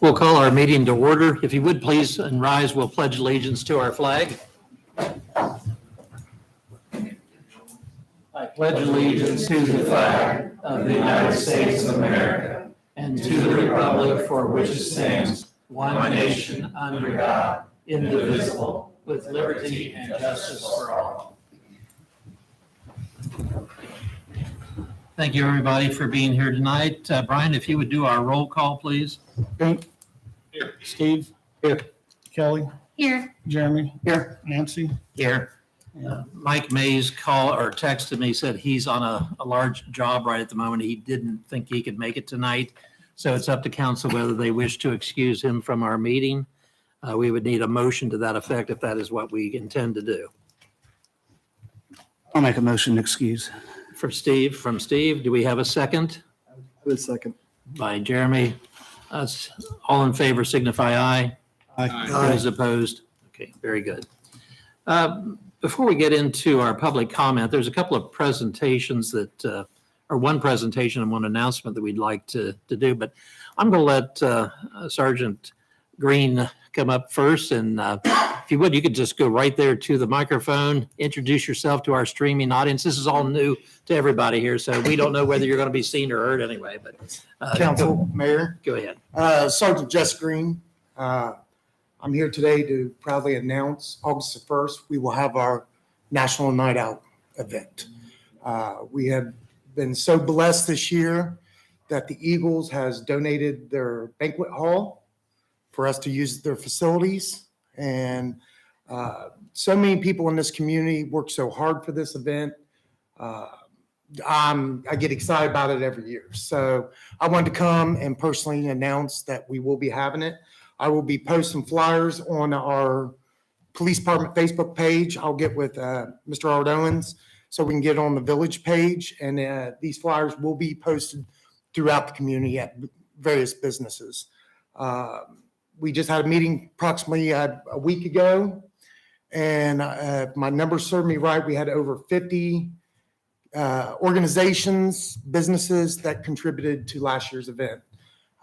We'll call our meeting to order. If you would please and rise, we'll pledge allegiance to our flag. I pledge allegiance to the flag of the United States of America and to the republic for which it stands, one nation, under God, indivisible, with liberty and justice for all. Thank you, everybody, for being here tonight. Brian, if you would do our roll call, please. Here. Steve. Here. Kelly. Here. Jeremy. Here. Nancy. Here. Mike Mays called or texted me, said he's on a large job right at the moment. He didn't think he could make it tonight. So it's up to council whether they wish to excuse him from our meeting. We would need a motion to that effect if that is what we intend to do. I'll make a motion to excuse. From Steve, do we have a second? I would second. By Jeremy. All in favor signify aye. Those opposed? Okay, very good. Before we get into our public comment, there's a couple of presentations that, or one presentation and one announcement that we'd like to do, but I'm going to let Sergeant Green come up first. And if you would, you could just go right there to the microphone, introduce yourself to our streaming audience. This is all new to everybody here, so we don't know whether you're going to be seen or heard anyway, but. Council, Mayor, Go ahead. Sergeant Jess Green. I'm here today to proudly announce August the 1st, we will have our National Night Out event. We have been so blessed this year that the Eagles has donated their banquet hall for us to use their facilities. And so many people in this community work so hard for this event. I get excited about it every year. So I wanted to come and personally announce that we will be having it. I will be posting flyers on our police department Facebook page. I'll get with Mr. Art Owens so we can get it on the village page. And these flyers will be posted throughout the community at various businesses. We just had a meeting approximately a week ago. And if my numbers serve me right, we had over 50 organizations, businesses that contributed to last year's event.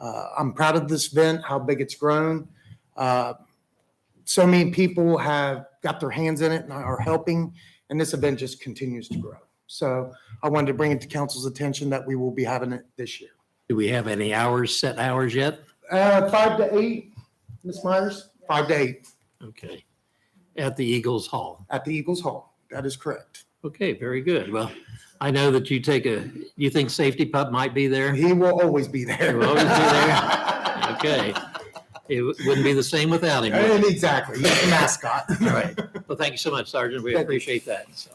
I'm proud of this event, how big it's grown. So many people have got their hands in it and are helping, and this event just continues to grow. So I wanted to bring it to council's attention that we will be having it this year. Do we have any set hours yet? 5 to 8, Ms. Myers, 5 to 8 Okay. At the Eagles Hall. at the Eagles Hall. That is correct. Okay, very good. Well, I know that you think Safety Pup might be there? He will always be there. He will always be there? Okay. It wouldn't be the same without him. would it? Exactly. He's the mascot. All right. Well, thank you so much, Sergeant. We Thank you. appreciate that. So,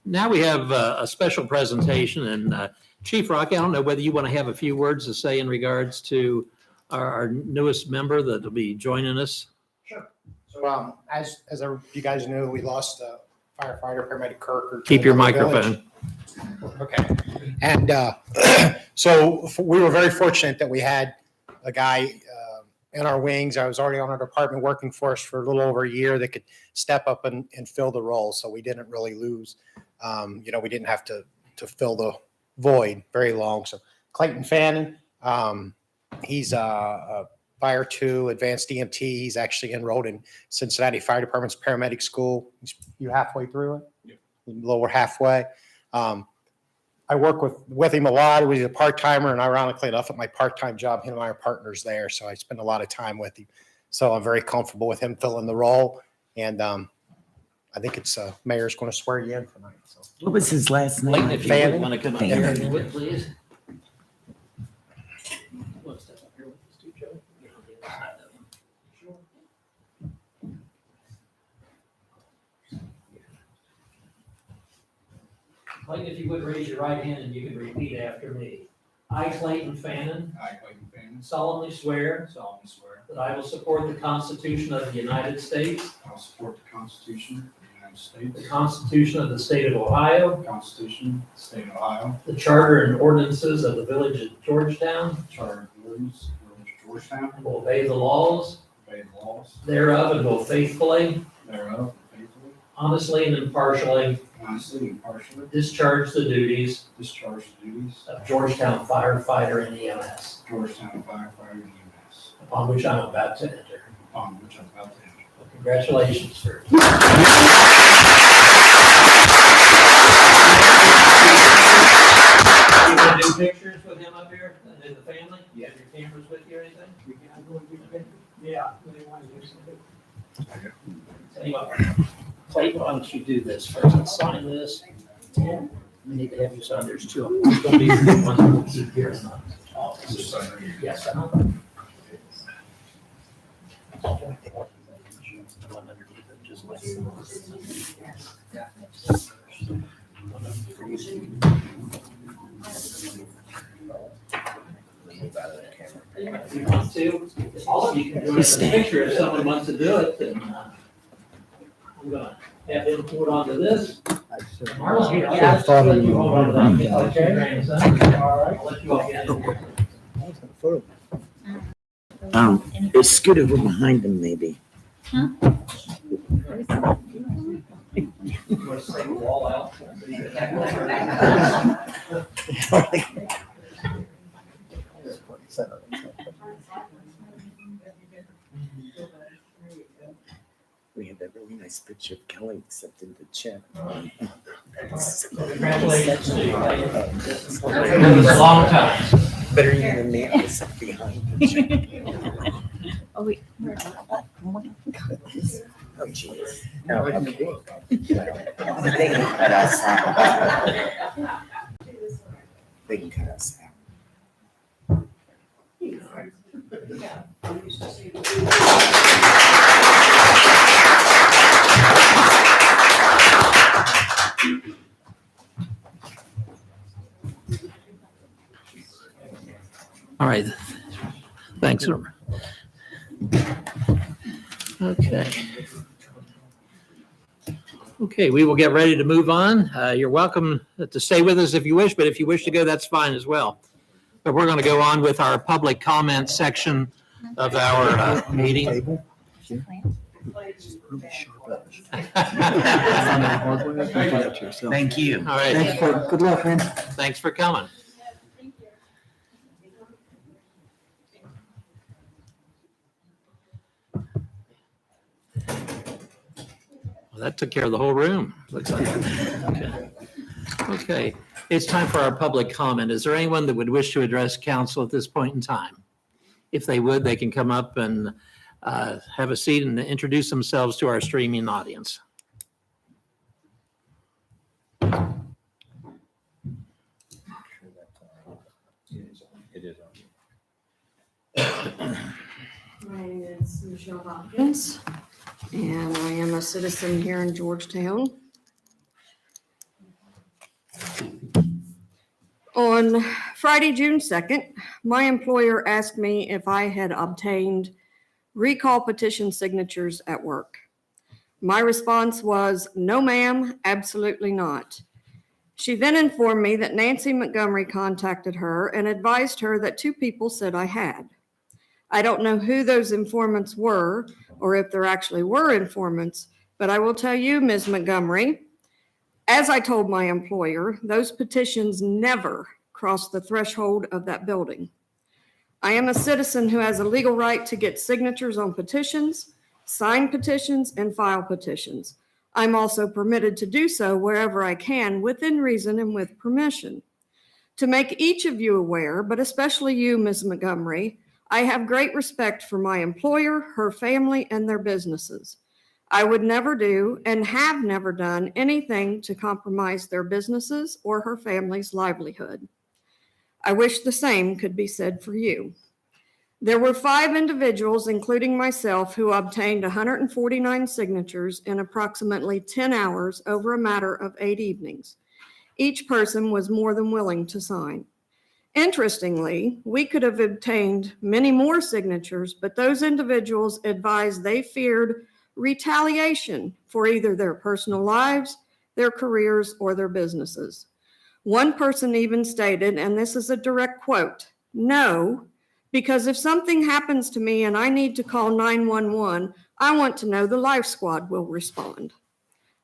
now we have a special presentation, and Chief Rocky, I don't know whether you want to have a few words to say in regards to our newest member that will be joining us. Sure. So as you guys know, we lost firefighter, paramedic Kirk. Keep your microphone. Okay. And so we were very fortunate that we had a guy in our wings. I was already on our department working for us for a little over a year that could step up and fill the role. So we didn't really lose. We didn't have to fill the void very long. So Clayton Fannin, he's a Fire 2 Advanced EMT. He's actually enrolled in Cincinnati Fire Department's paramedic school. You halfway through it? Yeah. Lower halfway. I work with him a lot. He's a part-timer, and ironically enough, at my part-time job, him and I are partners there. So I spend a lot of time with him. So I'm very comfortable with him filling the role. And I think it's Mayor's going to swear you in tonight. So. What was his last name? Clayton, if you Fannin. would want to come up here, if you would, please. Want to step up here with us too, Joe? Get on the other side of him. Clayton, if you would raise your right hand and you can repeat after me. I, Clayton Fannin, solemnly swear that I will support the Constitution of the United States, I will support the Constitution of the United States, the Constitution of the State of Ohio, the Constitution of the State of Ohio, the Charter and ordinances of the Village of Georgetown, the Charter of Ordinance of the Village of Georgetown, and will obey the laws obey the laws thereof, and will faithfully, thereof, and faithfully, honestly, and impartially honestly, and impartially discharge the duties discharge the duties of Georgetown firefighter and EMS, of Georgetown firefighter and EMS, upon which I am about to enter. upon which I'm about to enter. Congratulations, sir. You want to do pictures with him up here and the family? You have your cameras with you or anything? Yeah, they want to do something. Tell you what, Clayton, why don't you do this first? Let's sign this. I need to have you sign. There's two of them. There's gonna be one that we'll keep here in the office. Just sign right here. Yes, I know. One underneath it, just like. If you want to, all of you can do it in a picture if someone wants to do it, then I'm gonna have him put onto this. Marlon, here, I'll let you hold on to that. Just like your grandson. I'll let you all get in. It's scoot over behind him, maybe. You want to say the wall out? We have that really nice picture of Kelly accepting the check. Congratulations to you. It's a long time. Better you than me, I was up behind the check. Oh, wait. Oh, jeez. Oh, okay. Well, they can cut us out. They can cut us out. All right. Thanks. Okay. Okay, we will get ready to move on. You're welcome to stay with us if you wish, but if you wish to go, that's fine as well. But we're going to go on with our public comment section of our meeting. Thank you. All right. Good luck, man. Thanks for coming. Well, that took care of the whole room, looks like. Okay. Okay, it's time for our public comment. Is there anyone that would wish to address council at this point in time? If they would, they can come up and have a seat and introduce themselves to our streaming audience. My name is Michelle Hopkins, and I am a citizen here in Georgetown. On Friday, June 2nd, my employer asked me if I had obtained recall petition signatures at work. My response was, no, ma'am, absolutely not. She then informed me that Nancy Montgomery contacted her and advised her that two people said I had. I don't know who those informants were or if there actually were informants, but I will tell you, Ms. Montgomery, as I told my employer, those petitions never crossed the threshold of that building. I am a citizen who has a legal right to get signatures on petitions, sign petitions, and file petitions. I'm also permitted to do so wherever I can within reason and with permission. To make each of you aware, but especially you, Ms. Montgomery, I have great respect for my employer, her family, and their businesses. I would never do and have never done anything to compromise their businesses or her family's livelihood. I wish the same could be said for you. There were 5 individuals, including myself, who obtained 149 signatures in approximately 10 hours over a matter of 8 evenings. Each person was more than willing to sign. Interestingly, we could have obtained many more signatures, but those individuals advised they feared retaliation for either their personal lives, their careers, or their businesses. One person even stated, and this is a direct quote, "No, because if something happens to me and I need to call 911, I want to know the life squad will respond."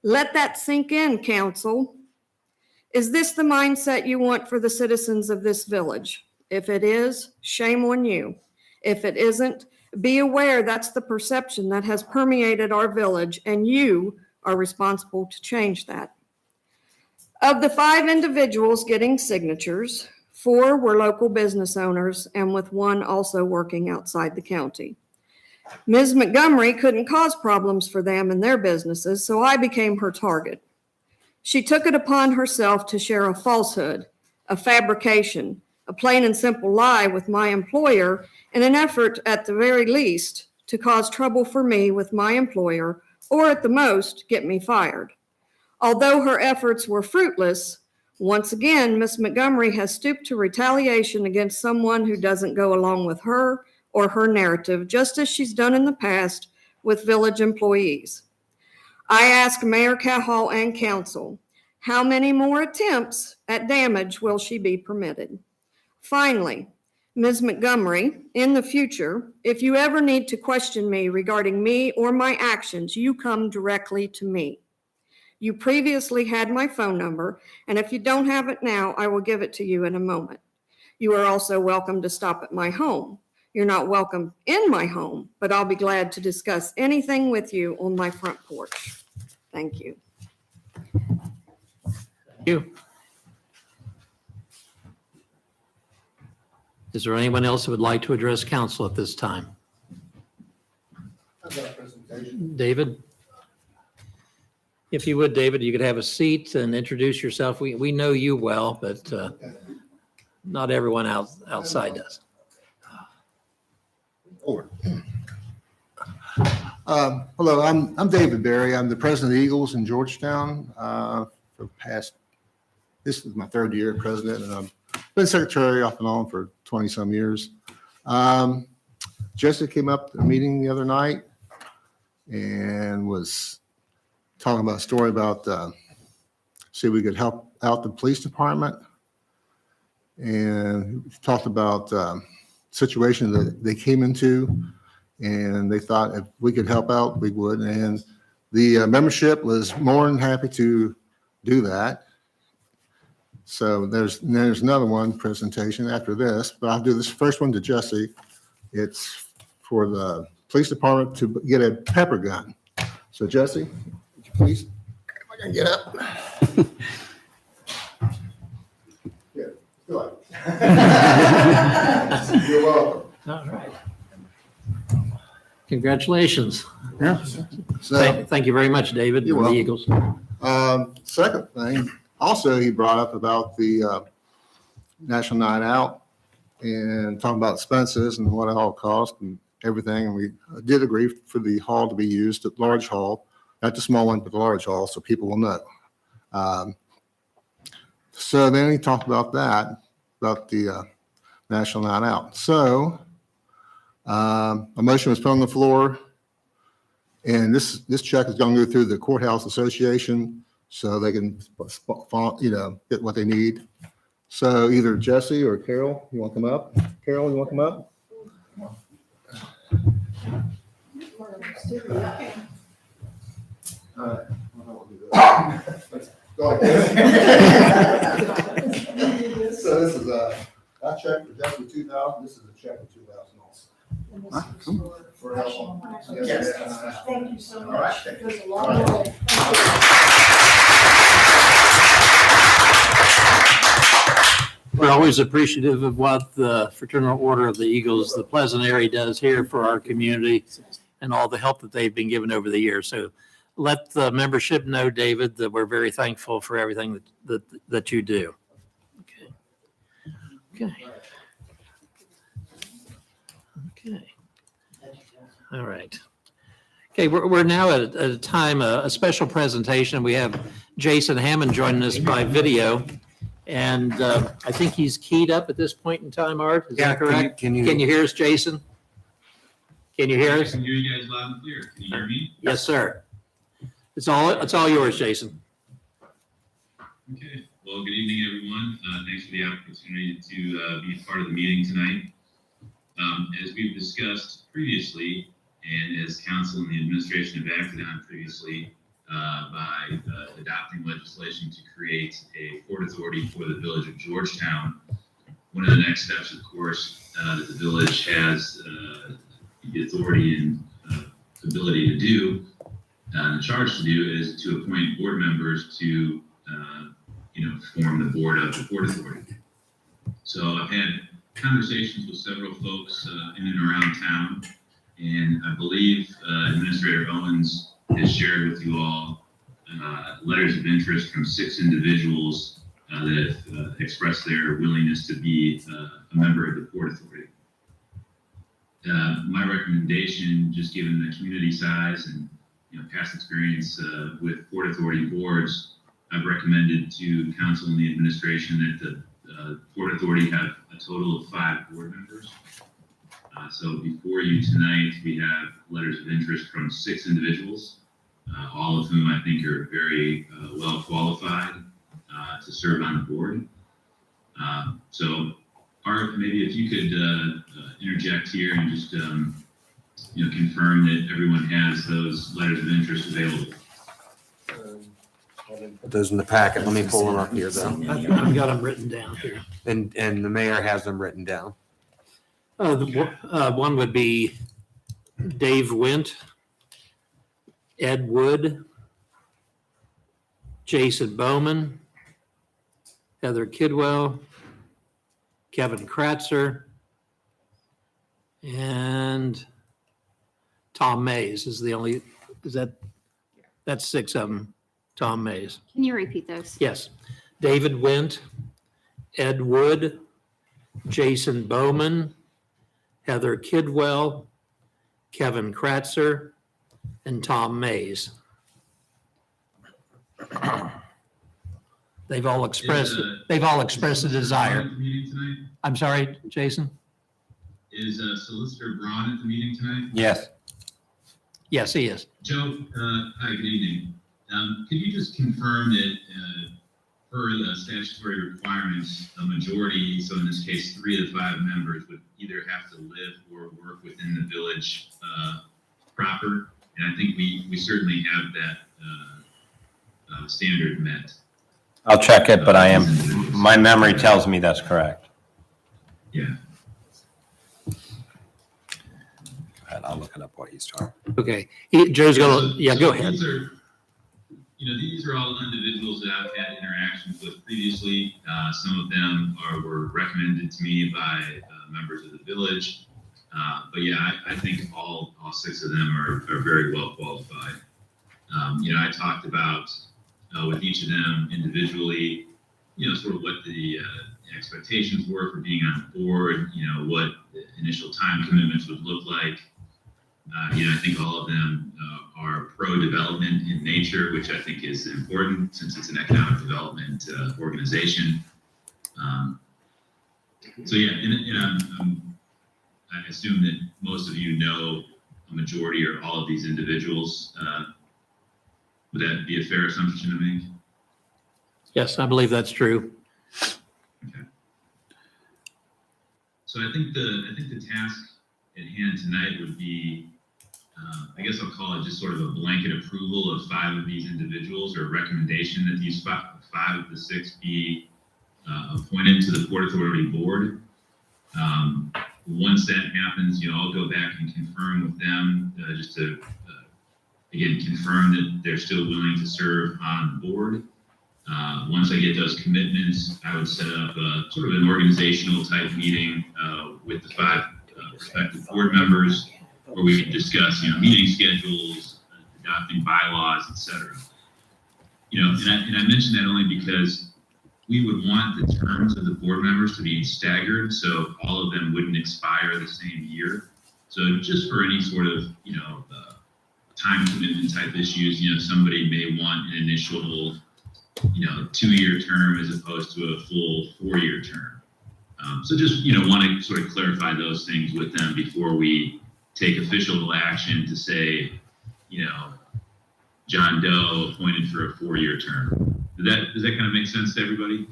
Let that sink in, council. Is this the mindset you want for the citizens of this village? If it is, shame on you. If it isn't, be aware that's the perception that has permeated our village, and you are responsible to change that. Of the 5 individuals getting signatures, 4 were local business owners, and with 1 also working outside the county. Ms. Montgomery couldn't cause problems for them and their businesses, so I became her target. She took it upon herself to share a falsehood, a fabrication, a plain and simple lie with my employer in an effort, at the very least, to cause trouble for me with my employer, or at the most, get me fired. Although her efforts were fruitless, once again, Ms. Montgomery has stooped to retaliation against someone who doesn't go along with her or her narrative, just as she's done in the past with village employees. I ask Mayor Cahall and council, how many more attempts at damage will she be permitted? Finally, Ms. Montgomery, in the future, if you ever need to question me regarding me or my actions, you come directly to me. You previously had my phone number, and if you don't have it now, I will give it to you in a moment. You are also welcome to stop at my home. You're not welcome in my home, but I'll be glad to discuss anything with you on my front porch. Thank you. Thank you. Is there anyone else who would like to address council at this time? I've got a presentation. David? If you would, David, you could have a seat and introduce yourself. We know you well, but not everyone outside does. Hello, I'm David Berry. I'm the president of the Eagles in Georgetown for the past, this is my 3rd year president, and I've been secretary off and on for 20-some years. Jessica came up to a meeting the other night and was talking about a story about, see if we could help out the police department, and talked about situation that they came into, and they thought if we could help out, we would. And the membership was more than happy to do that. So there's another one presentation after this, but I'll do this first one to Jesse. It's for the police department to get a pepper gun. So Jesse, would you please? Am I gonna get up? Yeah, go ahead. You're welcome. All right. Congratulations. Yeah. So, Thank you very much, David, You're for the welcome. Eagles. second thing, also he brought up about the National Night Out and talking about expenses and what it all costs and everything. And we did agree for the hall to be used, the large hall, not the small one, but the large hall, so people will know. So then he talked about that, about the National Night Out. So a motion was put on the floor, and this check is going to go through the Courthouse Association so they can, get what they need. So either Jesse or Carol, you want to come up? Carol, you want to come up? All right. Go ahead. So this is a check for Jesse 2,000. This is a check for 2,000 also. For help. Yes. Thank you so All right. much. It goes a long way. We're always appreciative of what the Fraternal Order of the Eagles, the Pleasant area, does here for our community and all the help that they've been given over the years. So let the membership know, David, that we're very thankful for everything that you do. Okay. All right. Okay, we're now at a time, a special presentation. We have Jason Hammond joining us by video. And I think he's keyed up at this point in time, Art. Is that correct? Can Can you hear us, Jason? Can you hear I us? can hear you guys loud and clear. Can you hear me? Yes, sir. It's all yours, Jason. Okay. Well, good evening, everyone. Thanks for the opportunity to be part of the meeting tonight. As we've discussed previously, and as council and the administration have acted on previously, by adopting legislation to create a port authority for the village of Georgetown. One of the next steps, of course, that the village has the authority and ability to do, the charge to do, is to appoint board members to, form the board of the Port Authority. So I've had conversations with several folks in and around town, and I believe Administrator Owens has shared with you all letters of interest from 6 individuals that have expressed their willingness to be a member of the Port Authority. My recommendation, just given the community size and past experience with Port Authority boards, I've recommended to council and the administration that the Port Authority have a total of 5 board members. So before you tonight, we have letters of interest from 6 individuals, all of whom I think are very well qualified to serve on the board. So Art, maybe if you could interject here and just confirm that everyone has those letters of interest available. Put those in the packet. Let me pull them up here though. I've got them written down here. And the mayor has them written down. One would be Dave Wint, Ed Wood, Jason Bowman, Heather Kidwell, Kevin Kratzer, and Tom Mays is the only, that's 6 of them, Tom Mays. Can you repeat those? Yes. David Wint, Ed Wood, Jason Bowman, Heather Kidwell, Kevin Kratzer, and Tom Mays. They've all expressed a desire. At the meeting tonight? I'm sorry, Jason? Is Solicitor Braun at the meeting tonight? Yes. Yes, he is. Joe, hi, good evening. Could you just confirm that per the statutory requirements, a majority, so in this case, 3 of the 5 members would either have to live or work within the village proper? And I think we certainly have that standard met. I'll check it, but my memory tells me that's correct. Yeah. And I'll look it up while he's talking. Okay. Joe's gonna, yeah, go ahead. These are all individuals that I've had interactions with previously. Some of them were recommended to me by members of the village. But yeah, I think all 6 of them are very well qualified. I talked about with each of them individually, sort of what the expectations were for being on the board, what the initial time commitments would look like. I think all of them are pro-development in nature, which I think is important since it's an economic development organization. So yeah, and I assume that most of you know a majority or all of these individuals. Would that be a fair assumption to make? Yes, I believe that's true. Okay. So I think the task at hand tonight would be, I guess I'll call it just sort of a blanket approval of 5 of these individuals, or recommendation that these 5 of the 6 be appointed to the Port Authority board. Once that happens, I'll go back and confirm with them just to again confirm that they're still willing to serve on the board. Once I get those commitments, I would set up a sort of an organizational type meeting with the 5 prospective board members, where we could discuss, meeting schedules, adopting bylaws, et cetera. And I mention that only because we would want the terms of the board members to be staggered, so all of them wouldn't expire the same year. So just for any sort of, time commitment type issues, somebody may want an initial, 2-year term as opposed to a full 4-year term. So just, want to sort of clarify those things with them before we take official action to say, John Doe appointed for a 4-year term. Does that kind of make sense to everybody?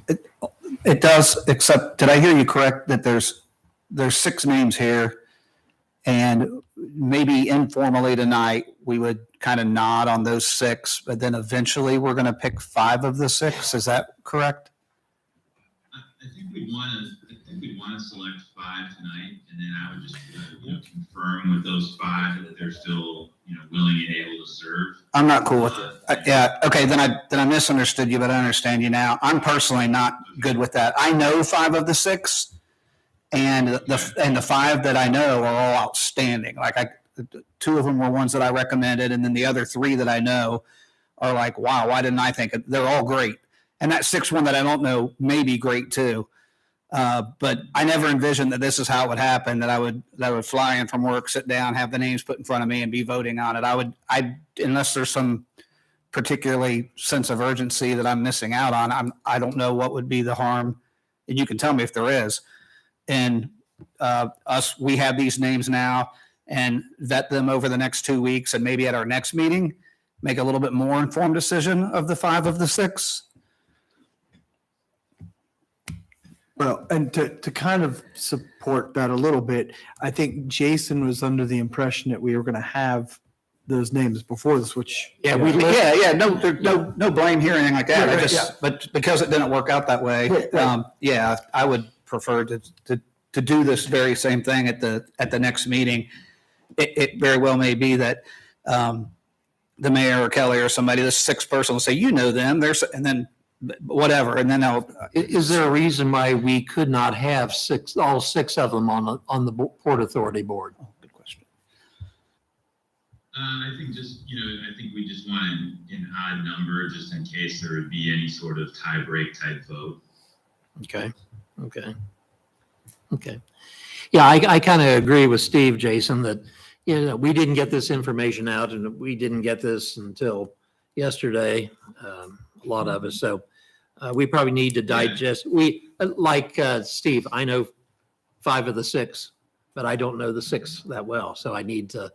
It does, except, did I hear you correct that there's 6 names here? And maybe informally tonight, we would kind of nod on those 6, but then eventually we're going to pick 5 of the 6. Is that correct? I think we'd want to select 5 tonight, and then I would just, confirm with those 5 that they're still, willing and able to serve. I'm not cool with it. Yeah, okay, then I misunderstood you, but I understand you now. I'm personally not good with that. I know 5 of the 6, and the 5 that I know are all outstanding. Like 2 of them were ones that I recommended, and then the other 3 that I know are like, wow, why didn't I think it? They're all great. And that 6th one that I don't know may be great too. But I never envisioned that this is how it would happen, that I would fly in from work, sit down, have the names put in front of me and be voting on it. Unless there's some particularly sense of urgency that I'm missing out on, I don't know what would be the harm. And you can tell me if there is. And we have these names now and vet them over the next 2 weeks, and maybe at our next meeting, make a little bit more informed decision of the 5 of the 6. Well, and to kind of support that a little bit, I think Jason was under the impression that we were going to have those names before this, which. No blame here or anything like that. But because it didn't work out that way, I would prefer to do this very same thing at the next meeting. It very well may be that the mayor or Kelly or somebody, the 6th person will say, them, and then whatever, and then Is there a reason why we could not have all 6 of them on the Port Authority board? Good question. I think I think we just want an odd number just in case there would be any sort of tie break type vote. Okay. Yeah, I kind of agree with Steve, Jason, that, we didn't get this information out, and we didn't get this until yesterday, a lot of us. So we probably need to digest. Steve, I know 5 of the 6, but I don't know the 6 that well. So I need to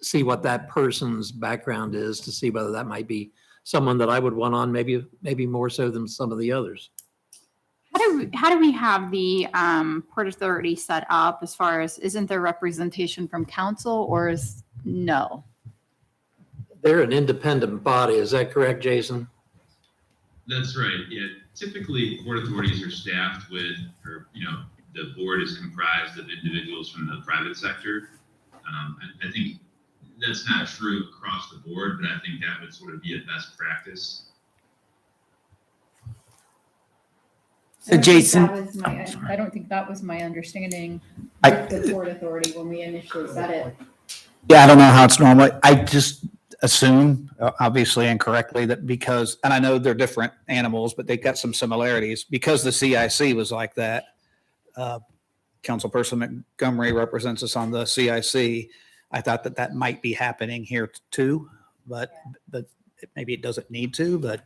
see what that person's background is to see whether that might be someone that I would want on, maybe more so than some of the others. How do we have the Port Authority set up as far as, isn't there representation from council, or is no? They're an independent body. Is that correct, Jason? That's right. Yeah. Typically, port authorities are staffed with, the board is comprised of individuals from the private sector. I think that's not true across the board, but I think that would sort of be a best practice. So Jason, I don't think that was my understanding with the Port Authority when we initially said it. Yeah, I don't know how it's normally. I just assume, obviously incorrectly, that because, and I know they're different animals, but they've got some similarities, because the CIC was like that. Councilperson Montgomery represents us on the CIC. I thought that might be happening here too, but maybe it doesn't need to, but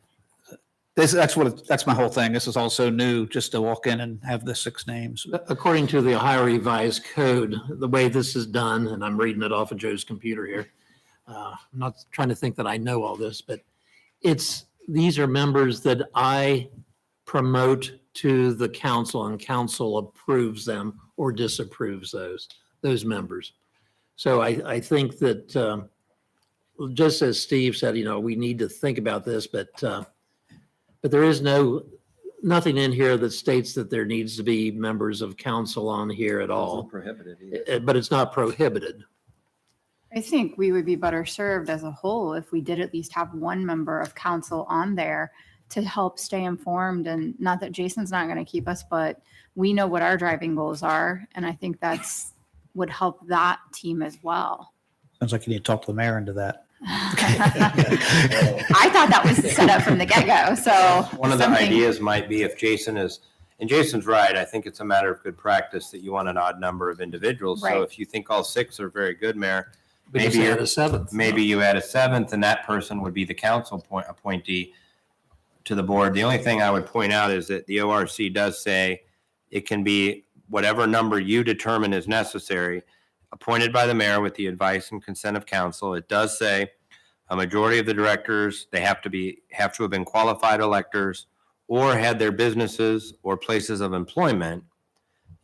that's my whole thing. This is all so new, just to walk in and have the 6 names. According to the Ohio Revised Code, the way this is done, and I'm reading it off of Joe's computer here. I'm not trying to think that I know all this, but these are members that I promote to the council, and council approves them or disapproves those members. So I think that just as Steve said, we need to think about this, but there is nothing in here that states that there needs to be members of council on here at all. Prohibited either. But it's not prohibited. I think we would be better served as a whole if we did at least have one member of council on there to help stay informed. And not that Jason's not going to keep us, but we know what our driving goals are. And I think would help that team as well. Sounds like you need to talk to the mayor into that. I thought that was set up from the get-go, so. One of the ideas might be if Jason is, and Jason's right, I think it's a matter of good practice that you want an odd number of individuals. Right. So if you think all 6 are very good, Mayor, We just add a 7th. maybe you add a 7th, and that person would be the council appointee to the board. The only thing I would point out is that the ORC does say it can be whatever number you determine is necessary, appointed by the mayor with the advice and consent of council. It does say a majority of the directors, they have to have been qualified electors or had their businesses or places of employment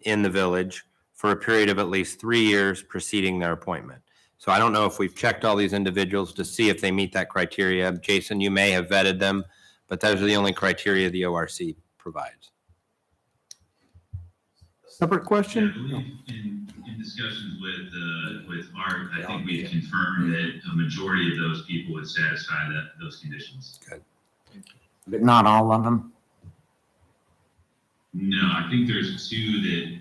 in the village for a period of at least 3 years preceding their appointment. So I don't know if we've checked all these individuals to see if they meet that criteria. Jason, you may have vetted them, but those are the only criteria the ORC provides. Separate Yeah, I question? believe in discussions with Art, I think we've confirmed that a majority of those people would satisfy those conditions. But not all of them. No, I think there's two that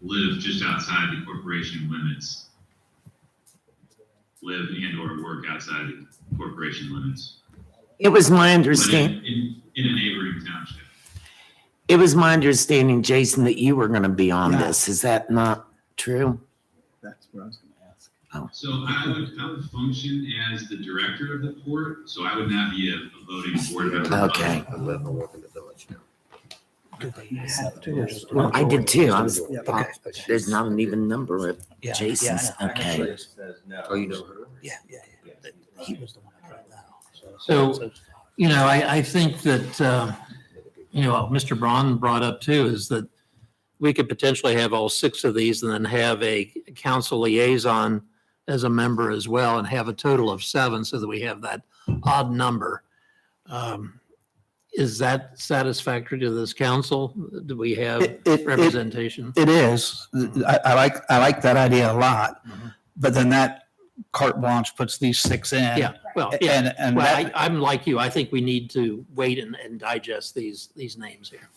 live just outside the corporation limits. Live and or work outside the corporation limits. It was my But understanding, in a neighboring township. it was my understanding, Jason, that you were gonna be on Yeah. this. Is that not true? That's what I was gonna ask. So I would function as the director of the port, so I would not be a voting board member. Okay. I'm living and working in the village now. Well, I did too. I was, Yeah, thought, there's not an even number of Yeah, Jasons. yeah, I know. Okay. Oh, you know her? Yeah. He was the one that tried that. So, I think that, what Mr. Braun brought up too is that we could potentially have all 6 of these and then have a council liaison as a member as well and have a total of 7 so that we have that odd number. Is that satisfactory to this council? Do we have It representation? is. I like that idea a lot, but then that carte blanche puts these 6 in. Yeah, well, yeah. And Well, that, I'm like you. I think we need to wait and digest these names here.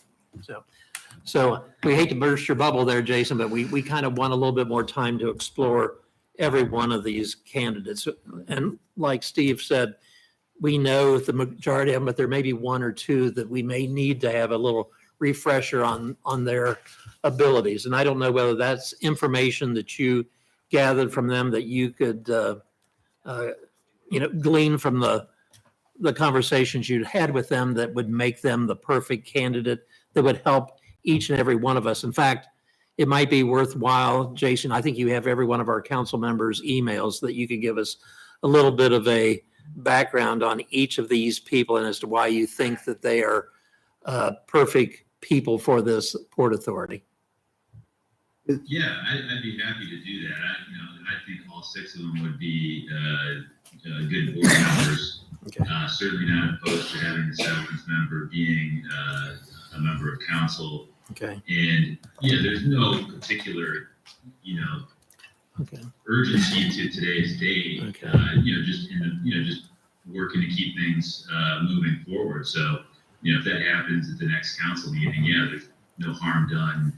So we hate to burst your bubble there, Jason, but we kind of want a little bit more time to explore every one of these candidates. And like Steve said, we know the majority of them, but there may be 1 or 2 that we may need to have a little refresher on their abilities. And I don't know whether that's information that you gathered from them that you could, glean from the conversations you'd had with them that would make them the perfect candidate that would help each and every one of us. In fact, it might be worthwhile, Jason, I think you have every one of our council members' emails that you could give us a little bit of a background on each of these people and as to why you think that they are perfect people for this Port Authority. Yeah, I'd be happy to do that. I think all 6 of them would be good board members. Certainly not opposed to having the 7th member being a member of council. Okay. And there's no particular, Okay. urgency to today's date. Okay. Just working to keep things moving forward. So, if that happens at the next council meeting, there's no harm done.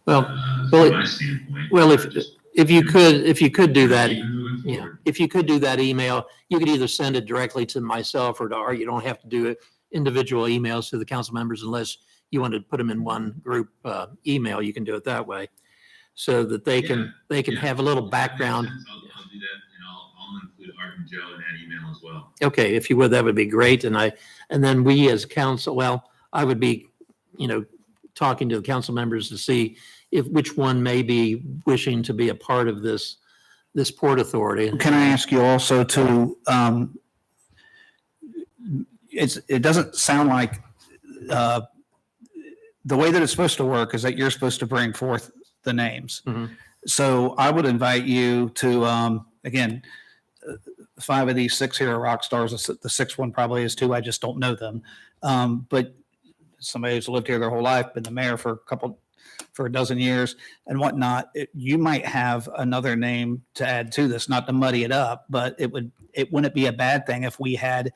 Well, From my standpoint. well, if you could do that, Keep it moving yeah, forward. if you could do that email, you could either send it directly to myself or to Art. You don't have to do it individual emails to the council members unless you want to put them in one group email. You can do it that way so that they can have a little If that makes background. sense, I'll do that, and I'll include Art and Joe in that email as well. Okay, if you would, that would be great. And then we as council, well, I would be, talking to the council members to see which one may be wishing to be a part of this Port Authority. can I ask you also to, it doesn't sound like, the way that it's supposed to work is that you're supposed to bring forth the names. Mhm. So I would invite you to, again, 5 of these 6 here are rock stars. The 6th one probably is too. I just don't know them. But somebody who's lived here their whole life, been the mayor for a dozen years and whatnot, you might have another name to add to this, not to muddy it up, but it wouldn't be a bad thing if we had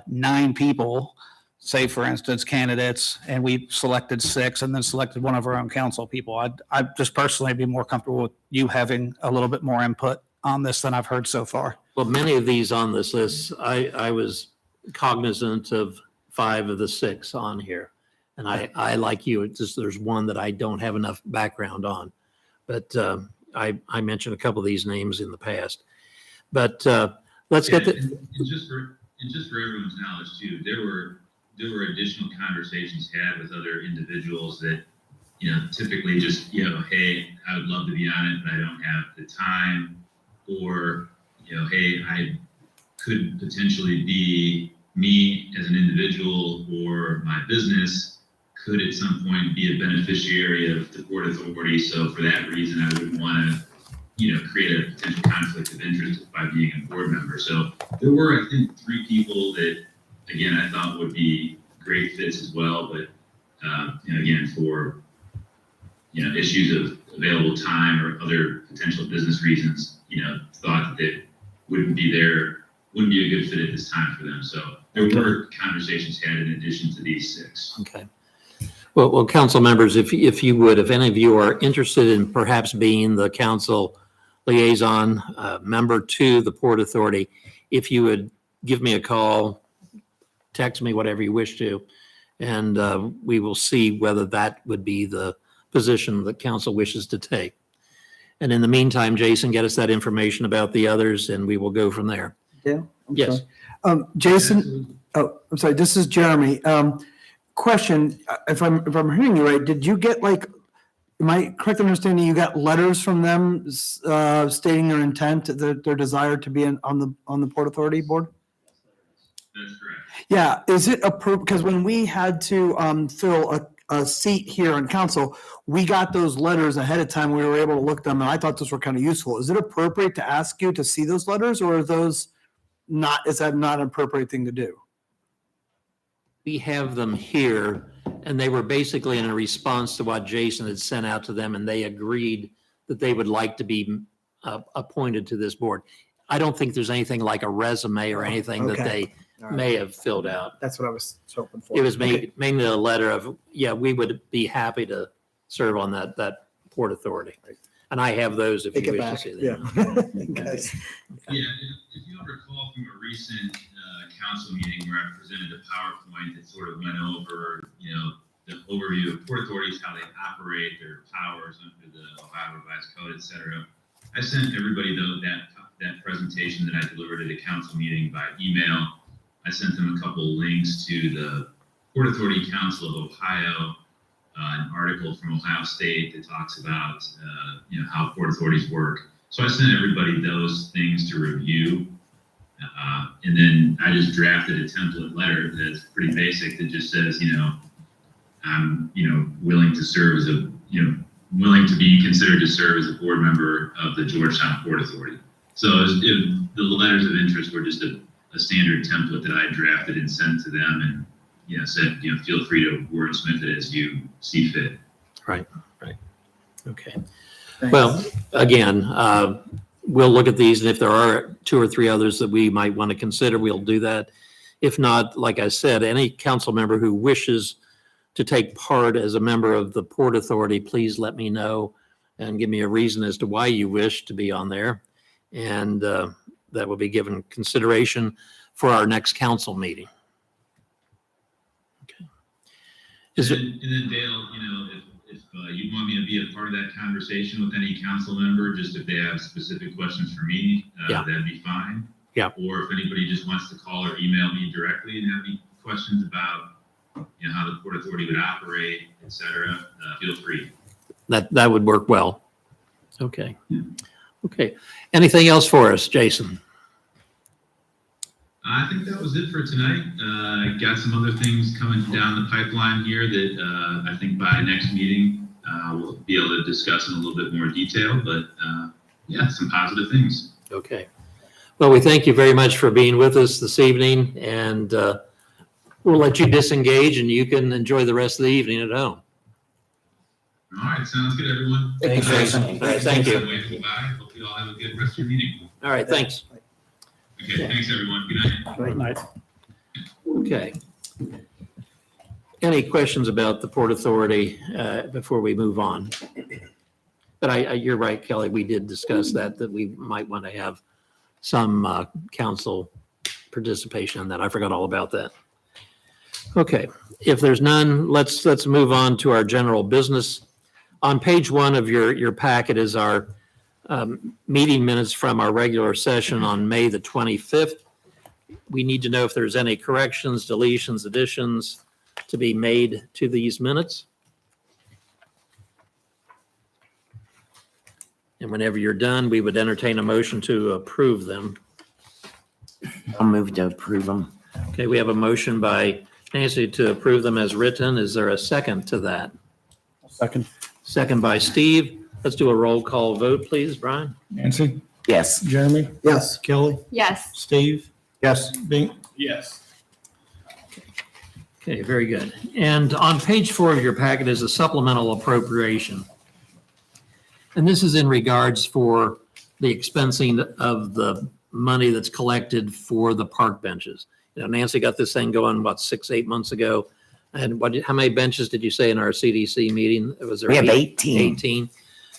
9 people, say for instance, candidates, and we selected 6 and then selected one of our own council people. I'd just personally be more comfortable with you having a little bit more input on this than I've heard so far. Well, many of these on this list, I was cognizant of 5 of the 6 on here. And I like you, it's just there's one that I don't have enough background on. But I mentioned a couple of these names in the past. But let's get the, And just for everyone's knowledge too, there were additional conversations had with other individuals that, typically just, hey, I would love to be on it, but I don't have the time. Or, hey, I could potentially be me as an individual or my business could at some point be a beneficiary of the Port Authority. So for that reason, I wouldn't want to create a potential conflict of interest by being a board member. So there were, I think, 3 people that, again, I thought would be great fits as well, but, again, for, issues of available time or other potential business reasons, thought that they wouldn't be a good fit at this time for them. So there were conversations had in addition to these 6. Okay. Well, council members, if you would, if any of you are interested in perhaps being the council liaison member to the Port Authority, if you would give me a call, text me, whatever you wish to, and we will see whether that would be the position that council wishes to take. And in the meantime, Jason, get us that information about the others and we will go from there. Yeah. Yes. Jason, oh, I'm sorry, this is Jeremy. Question, if I'm hearing you right, did you get am I correct in understanding you got letters from them stating their intent, their desire to be on the Port Authority board? That's correct. Yeah, is it because when we had to fill a seat here on council, we got those letters ahead of time. We were able to look them, and I thought those were kind of useful. Is it appropriate to ask you to see those letters, or is that not an appropriate thing to do? We have them here, and they were basically in a response to what Jason had sent out to them, and they agreed that they would like to be appointed to this board. I don't think there's anything like a resume or anything that Okay. they may have filled out. That's what I was hoping for. It was mainly a letter of, yeah, we would be happy to serve on that Port Authority. And I have those if Take you it wish to back. see Yeah. them. Guys. Yeah, if you recall from a recent council meeting where I presented a PowerPoint that sort of went over, the overview of port authorities, how they operate, their powers under the Ohio Revised Code, et cetera. I sent everybody that presentation that I delivered at a council meeting by email. I sent them a couple links to the Port Authority Council of Ohio, an article from Ohio State that talks about, how port authorities work. So I sent everybody those things to review. And then I just drafted a template letter that's pretty basic that just says, I'm, willing to serve as willing to be considered to serve as a board member of the Georgetown Port Authority. So the letters of interest were just a standard template that I drafted and sent to them and, said, feel free to wordsmith it as you see fit. Right. Okay. Well, again, we'll look at these, and if there are 2 or 3 others that we might want to consider, we'll do that. If not, like I said, any council member who wishes to take part as a member of the Port Authority, please let me know and give me a reason as to why you wish to be on there. And that will be given consideration for our next council meeting. Okay. And then Dale, if you want me to be a part of that conversation with any council member, just if they have specific questions for me, Yeah. that'd be fine. Yeah. Or if anybody just wants to call or email me directly and have any questions about, how the Port Authority would operate, et cetera, feel free. That would work well. Okay. Okay. Anything else for us, Jason? I think that was it for tonight. Got some other things coming down the pipeline here that I think by next meeting we'll be able to discuss in a little bit more detail. But some positive things. Okay. Well, we thank you very much for being with us this evening, and we'll let you disengage and you can enjoy the rest of the evening at home. All right, sounds good, everyone. Thanks, Jason. All right, thank you. Bye. Hope you all have a good rest of your meeting. All right, thanks. Okay, thanks, everyone. Good night. Okay. Any questions about the Port Authority before we move on? But you're right, Kelly, we did discuss that we might want to have some council participation in that. I forgot all about that. Okay, if there's none, let's move on to our general business. On page 1 of your packet is our meeting minutes from our regular session on May the 25th. We need to know if there's any corrections, deletions, additions to be made to these minutes. And whenever you're done, we would entertain a motion to approve them. I'll move to approve them. Okay, we have a motion by Nancy to approve them as written. Is there a second to that? Second. Second by Steve. Let's do a roll call vote, please, Brian. Nancy, Yes. Jeremy, Yes. Kelly, Yes. Steve, Yes. Bink. Yes. Okay, very good. And on page 4 of your packet is a supplemental appropriation. And this is in regards for the expensing of the money that's collected for the park benches. You know, Nancy got this thing going, about 6, 8 months ago. And how many benches did you say in our CDC meeting? Was there We have 18. 18.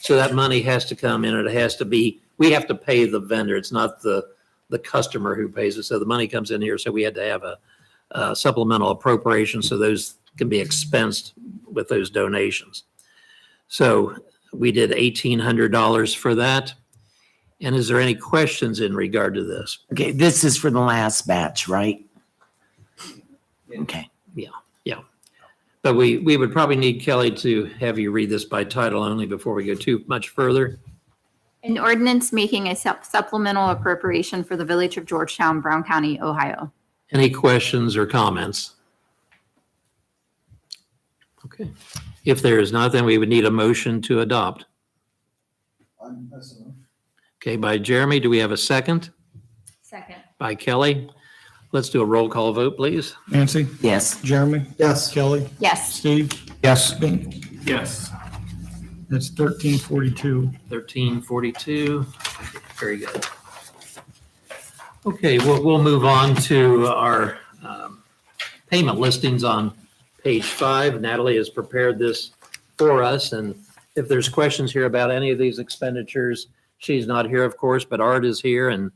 So that money has to come in, and it has to be, we have to pay the vendor. It's not the customer who pays it. So the money comes in here. So we had to have a supplemental appropriation so those can be expensed with those donations. So we did $1,800 for that. And is there any questions in regard to this? Okay, this is for the last batch, right? Okay. But we would probably need Kelly to have you read this by title only before we go too much further. An ordinance making a supplemental appropriation for the Village of Georgetown, Brown County, Ohio. Any questions or comments? Okay. If there is not, then we would need a motion to adopt. Okay, by Jeremy, do we have a second? Second. By Kelly. Let's do a roll call vote, please. Nancy, Yes. Jeremy, Yes. Kelly, Yes. Steve, Yes. Bink. Yes. That's 1342. 1342. Very good. Okay, we'll move on to our payment listings on page 5. Natalie has prepared this for us, and if there's questions here about any of these expenditures, she's not here, of course, but Art is here, and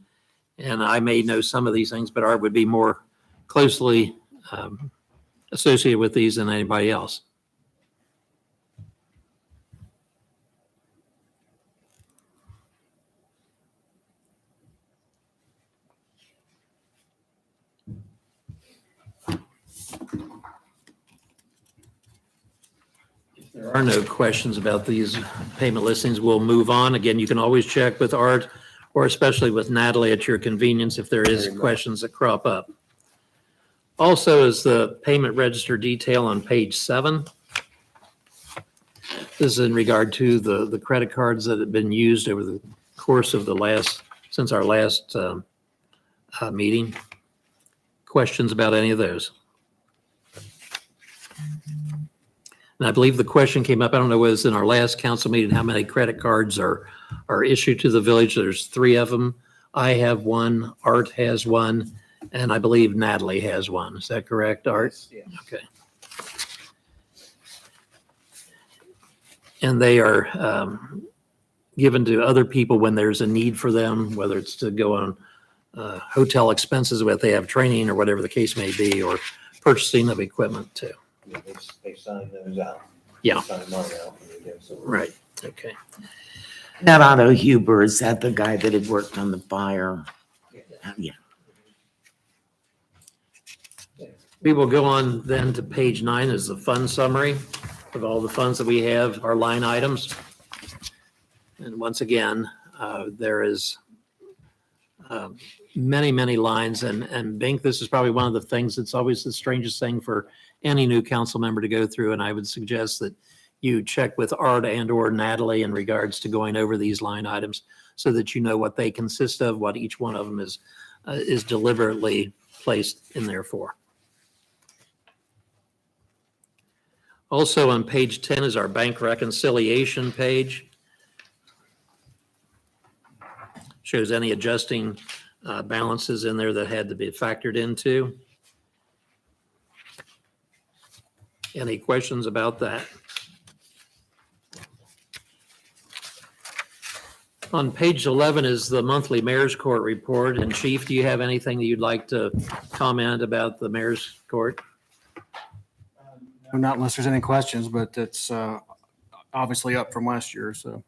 I may know some of these things, but Art would be more closely associated with these than anybody else. If there are no questions about these payment listings, we'll move on. Again, you can always check with Art or especially with Natalie at your convenience if there is questions that crop up. Also is the payment register detail on page 7. This is in regard to the credit cards that have been used over the course of since our last meeting. Questions about any of those? And I believe the question came up, I don't know, was in our last council meeting, how many credit cards are issued to the village? There's 3 of them. I have one, Art has one, and I believe Natalie has one. Is that correct, Art? Yes. Okay. And they are given to other people when there's a need for them, whether it's to go on hotel expenses, if they have training or whatever the case may be, or purchasing of equipment too. They sign those out. Yeah. Sign money out when they give, so- Right, okay. That Otto Huber, is that the guy that had worked on the fire? Yeah. We will go on then to page 9 is the fund summary of all the funds that we have, our line items. And once again, there is many, many lines, and Bink, this is probably one of the things that's always the strangest thing for any new council member to go through, and I would suggest that you check with Art and or Natalie in regards to going over these line items so that you know what they consist of, what each one of them is deliberately placed in there for. Also on page 10 is our bank reconciliation page. Shows any adjusting balances in there that had to be factored into. Any questions about that? On page 11 is the monthly mayor's court report. And Chief, do you have anything that you'd like to comment about the mayor's court? Not unless there's any questions, but it's obviously up from last year, so.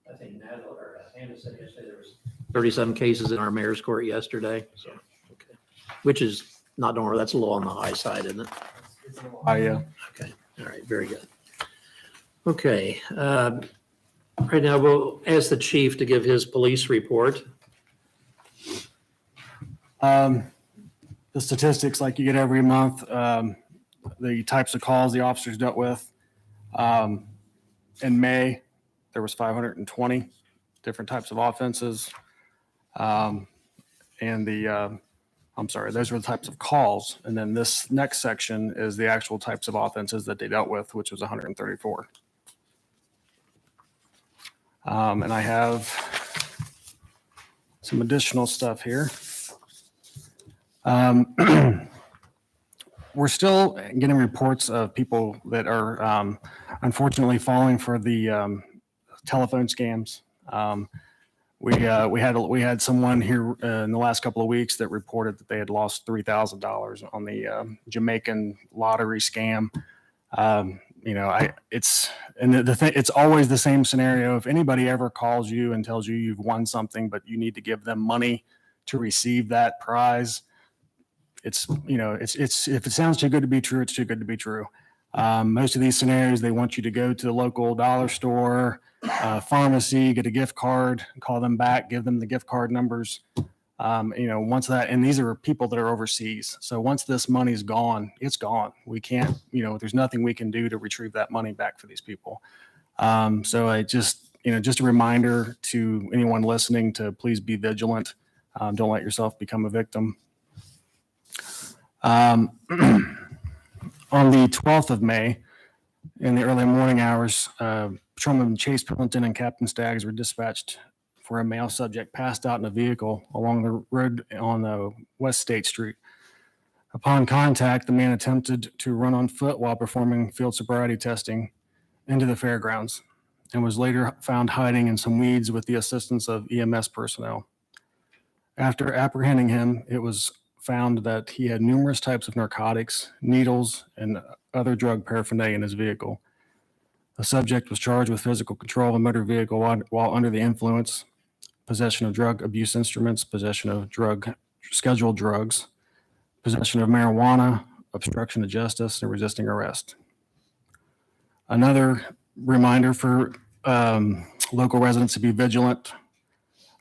I think Natalie or Hannah said yesterday there was 37 cases in our mayor's court yesterday, so, okay. Which is not normal, that's a little on the high side, isn't it? Yeah. Okay, all right, very good. Okay, right now we'll ask the chief to give his police report. The statistics like you get every month, the types of calls the officers dealt with. In May, there was 520 different types of offenses. And those were the types of calls. And then this next section is the actual types of offenses that they dealt with, which was 134. And I have some additional stuff here. We're still getting reports of people that are unfortunately falling for the telephone scams. We had someone here in the last couple of weeks that reported that they had lost $3,000 on the Jamaican lottery scam. It's always the same scenario. If anybody ever calls you and tells you you've won something, but you need to give them money to receive that prize, if it sounds too good to be true, it's too good to be true. Most of these scenarios, they want you to go to the local dollar store, pharmacy, get a gift card, call them back, give them the gift card numbers. And these are people that are overseas. So once this money's gone, it's gone. We can't, there's nothing we can do to retrieve that money back for these people. So I just a reminder to anyone listening to please be vigilant. Don't let yourself become a victim. On the 12th of May, in the early morning hours, Patrolman Chase Pillington and Captain Staggs were dispatched for a male subject passed out in a vehicle along the road on West State Street. Upon contact, the man attempted to run on foot while performing field sobriety testing into the fairgrounds and was later found hiding in some weeds with the assistance of EMS personnel. After apprehending him, it was found that he had numerous types of narcotics, needles, and other drug paraphernalia in his vehicle. The subject was charged with physical control of a motor vehicle while under the influence, possession of drug abuse instruments, possession of scheduled drugs, possession of marijuana, obstruction of justice, and resisting arrest. Another reminder for local residents to be vigilant.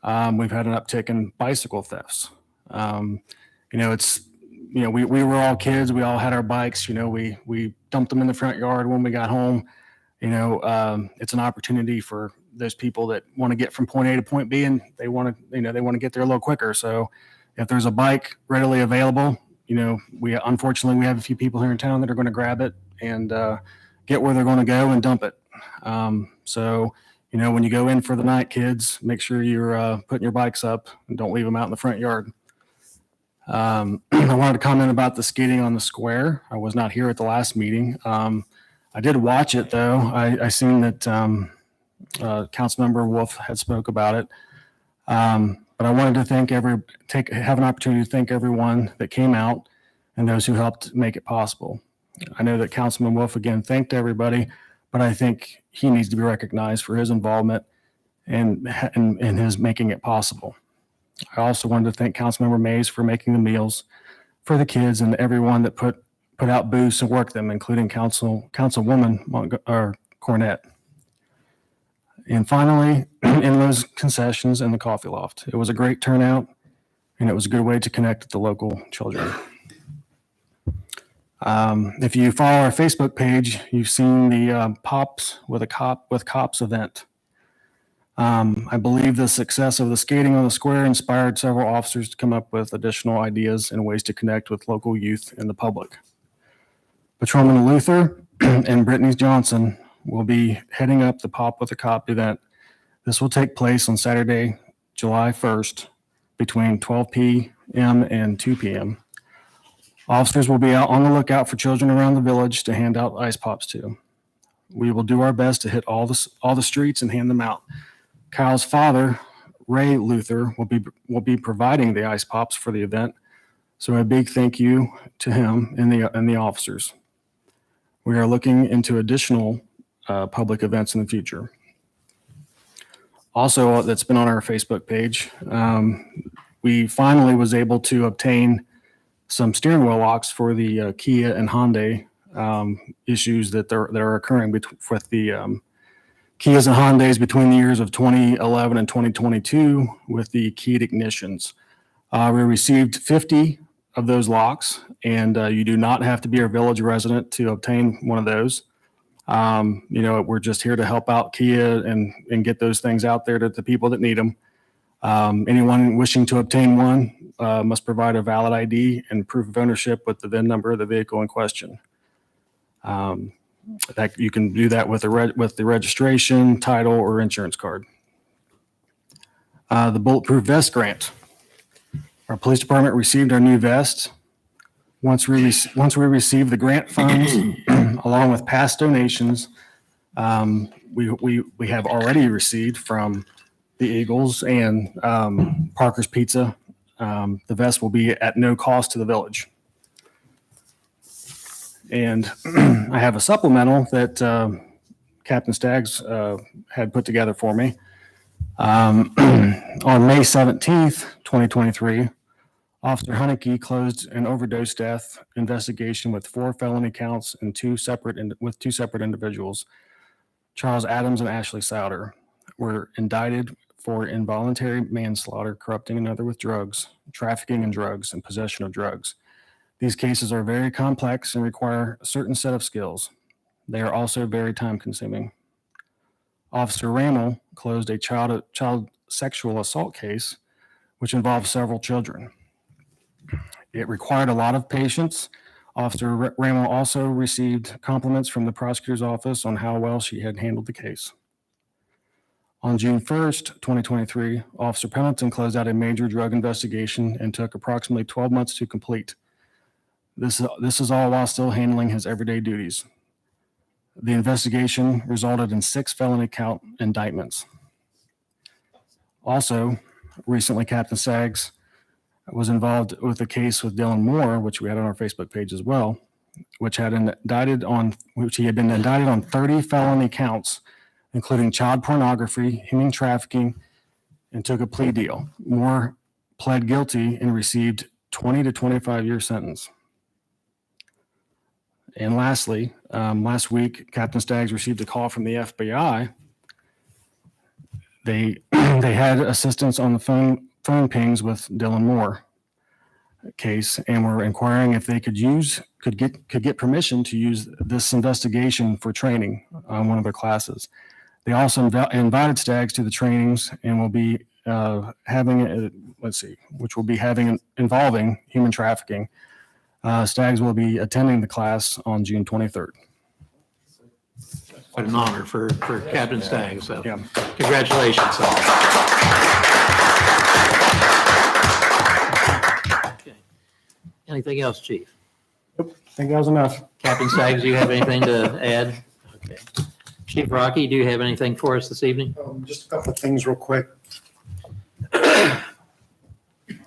We've had an uptick in bicycle thefts. We were all kids. We all had our bikes. We dumped them in the front yard when we got home. It's an opportunity for those people that want to get from point A to point B, and they want to get there a little quicker. So if there's a bike readily available, unfortunately we have a few people here in town that are going to grab it and get where they're going to go and dump it. When you go in for the night, kids, make sure you're putting your bikes up and don't leave them out in the front yard. I wanted to comment about the skating on the square. I was not here at the last meeting. I did watch it though. I seen that Councilmember Wolf had spoke about it. But I wanted to have an opportunity to thank everyone that came out and those who helped make it possible. I know that Councilman Wolf again thanked everybody, but I think he needs to be recognized for his involvement and his making it possible. I also wanted to thank Councilmember Mays for making the meals for the kids and everyone that put out booths and worked them, including Councilwoman Cornett. And finally, in-laws concessions and the coffee loft. It was a great turnout, and it was a good way to connect with the local children. If you follow our Facebook page, you've seen the Pops with Cops event. I believe the success of the skating on the square inspired several officers to come up with additional ideas and ways to connect with local youth and the public. Patrolman Luther and Brittany Johnson will be heading up the Pop with a Cop event. This will take place on Saturday, July 1st between 12 p.m. and 2 p.m. Officers will be out on the lookout for children around the village to hand out ice pops to. We will do our best to hit all the streets and hand them out. Kyle's father, Ray Luther, will be providing the ice pops for the event. So a big thank you to him and the officers. We are looking into additional public events in the future. Also, that's been on our Facebook page. We finally was able to obtain some steering wheel locks for the Kia and Hyundai issues that are occurring with the Kias and Hyundais between the years of 2011 and 2022 with the keyed ignitions. We received 50 of those locks, and you do not have to be a village resident to obtain one of those. We're just here to help out Kia and get those things out there to the people that need them. Anyone wishing to obtain one must provide a valid ID and proof of ownership with the VIN number of the vehicle in question. That you can do that with the registration, title, or insurance card. The Bulletproof Vest Grant. Our police department received our new vest. Once we received the grant funds, along with past donations, we have already received from the Eagles and Parker's Pizza. The vest will be at no cost to the village. And I have a supplemental that Captain Staggs had put together for me. On May 17th, 2023, Officer Hunnicky closed an overdose death investigation with 4 felony counts and with two separate individuals. Charles Adams and Ashley Souter were indicted for involuntary manslaughter, corrupting another with drugs, trafficking in drugs, and possession of drugs. These cases are very complex and require a certain set of skills. They are also very time-consuming. Officer Rammel closed a child sexual assault case, which involved several children. It required a lot of patience. Officer Rammel also received compliments from the prosecutor's office on how well she had handled the case. On June 1st, 2023, Officer Pendleton closed out a major drug investigation and took approximately 12 months to complete. This is all while still handling his everyday duties. The investigation resulted in 6 felony count indictments. Also, recently, Captain Staggs was involved with a case with Dylan Moore, which we had on our Facebook page as well, which he had been indicted on 30 felony counts, including child pornography, human trafficking, and took a plea deal. Moore pled guilty and received 20 to 25-year sentence. And lastly, last week, Captain Staggs received a call from the FBI. They had assistance on the phone pings with Dylan Moore case and were inquiring if they could get permission to use this investigation for training on one of their classes. They also invited Staggs to the trainings and will be involving human trafficking. Staggs will be attending the class on June 23rd. What an honor for Captain Staggs. So Yeah. congratulations. Okay. Anything else, Chief? I think that was enough. Captain Staggs, do you have anything to add? Okay. Chief Rocky, do you have anything for us this evening? Just a couple of things real quick.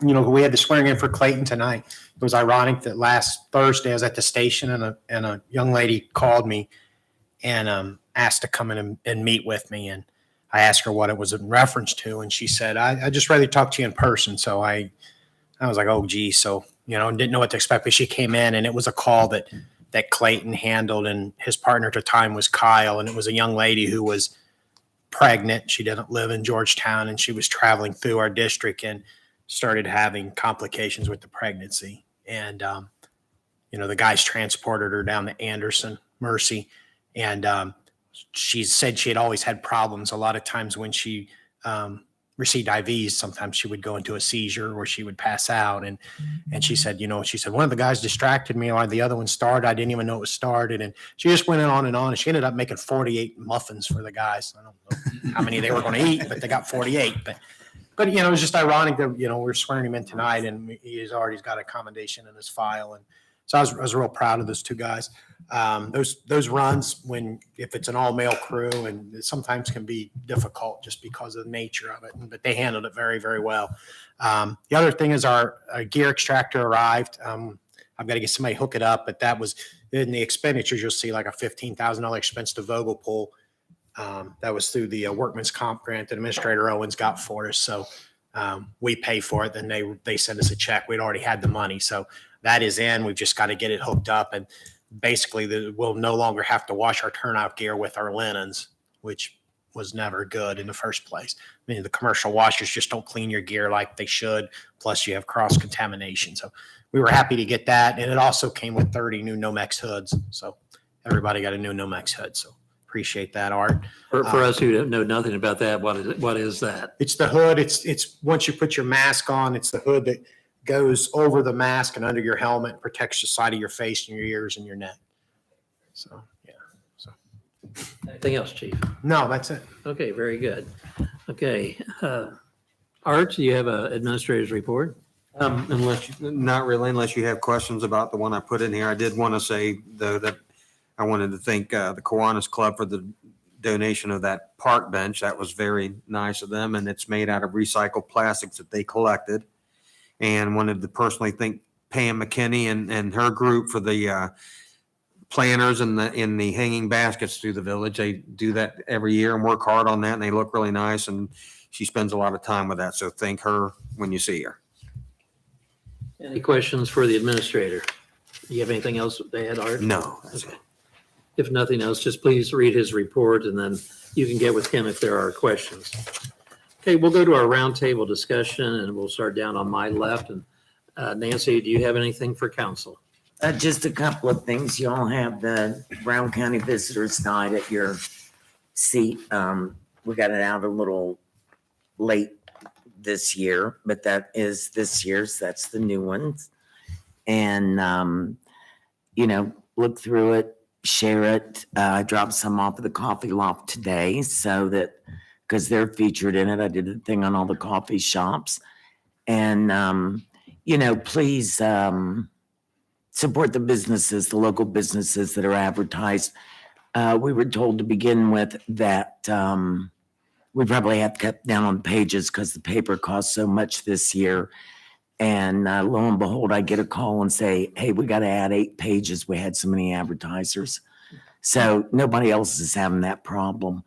We had the swearing in for Clayton tonight. It was ironic that last Thursday I was at the station and a young lady called me and asked to come in and meet with me. And I asked her what it was in reference to. And she said, I just rather talk to you in person. So I was like, oh, gee. So, didn't know what to expect. But she came in and it was a call that Clayton handled. And his partner at the time was Kyle. And it was a young lady who was pregnant. She didn't live in Georgetown and she was traveling through our district and started having complications with the pregnancy. And, the guys transported her down to Anderson, Mercy. And she said she had always had problems. A lot of times when she received IVs, sometimes she would go into a seizure or she would pass out. And she said, one of the guys distracted me or the other one started. I didn't even know it was started. And she just went on and on. And she ended up making 48 muffins for the guys. I don't know how many they were going to eat, but they got 48. But it was just ironic that, we're swearing him in tonight and he's already got a commendation in his file. And so I was real proud of those two guys. Those runs, if it's an all male crew, and it sometimes can be difficult just because of the nature of it, but they handled it very, very well. The other thing is our gear extractor arrived. I've got to get somebody to hook it up, but that was in the expenditures. You'll see like a $15,000 expense to Vogelpool. That was through the workman's comp grant that Administrator Owens got for us. So we pay for it. Then they send us a check. We'd already had the money. So that is in. We've just got to get it hooked up. And basically we'll no longer have to wash our turnout gear with our linens, which was never good in the first place. I mean, the commercial washers just don't clean your gear like they should. Plus you have cross contamination. So we were happy to get that. And it also came with 30 new Nomex hoods. So everybody got a new Nomex hood. So appreciate that, Art. For us who don't know nothing about that, what is that? It's the hood. It's once you put your mask on, it's the hood that goes over the mask and under your helmet, protects the side of your face and your ears and your neck. So, yeah. So, Anything else, Chief? no, that's it. Okay, very good. Okay. Art, do you have an administrator's report? Not really, unless you have questions about the one I put in here. I did want to say, though, that I wanted to thank the Kiwanis Club for the donation of that park bench. That was very nice of them, and it's made out of recycled plastics that they collected. And wanted to personally thank Pam McKinney and her group for the planters and the hanging baskets through the village. They do that every year and work hard on that, and they look really nice, and she spends a lot of time with that. So thank her when you see her. Any questions for the administrator? Do you have anything else to add, Art? No, that's Okay. If nothing else, just please read his report and then you can get with him if there are questions. Okay, we'll go to our roundtable discussion and we'll start down on my left. And Nancy, do you have anything for council? Just a couple of things. You all have the Brown County Visitors Guide at your seat. We got it out a little late this year, but that is this year's. That's the new ones. And, look through it, share it. I dropped some off at the coffee loft today so that, because they're featured in it. I did a thing on all the coffee shops. And, please support the businesses, the local businesses that are advertised. We were told to begin with that we probably have to cut down on pages because the paper costs so much this year. And lo and behold, I get a call and say, hey, we got to add 8 pages. We had so many advertisers. So nobody else is having that problem.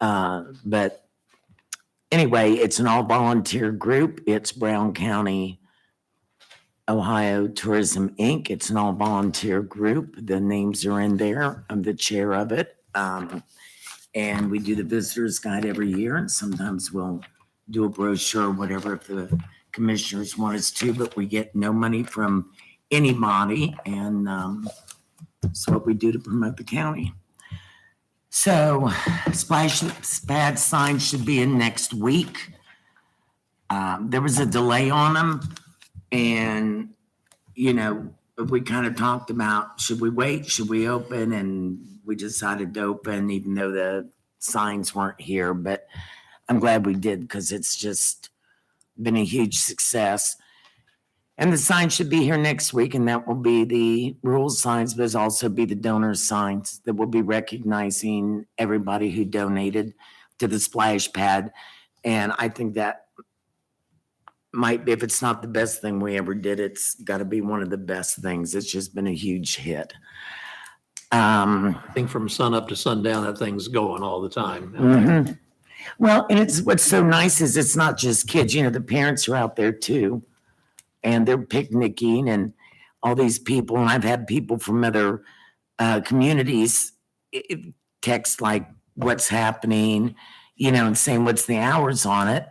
But anyway, it's an all volunteer group. It's Brown County, Ohio Tourism Inc. It's an all volunteer group. The names are in there. I'm the chair of it. And we do the visitors guide every year. And sometimes we'll do a brochure or whatever if the commissioners want us to, but we get no money from anybody. And it's what we do to promote the county. So splash pad signs should be in next week. There was a delay on them. And, we kind of talked about, should we wait? Should we open? And we decided to open even though the signs weren't here. But I'm glad we did because it's just been a huge success. And the sign should be here next week, and that will be the rules signs, but it'll also be the donor signs that will be recognizing everybody who donated to the splash pad. And I think that might be, if it's not the best thing we ever did, it's got to be one of the best things. It's just been a huge hit. I think from sun up to sundown, that thing's going all the time. Mhm. Well, and it's what's so nice is it's not just kids, the parents are out there too. And they're picnicking and all these people. And I've had people from other communities text like what's happening, and saying what's the hours on it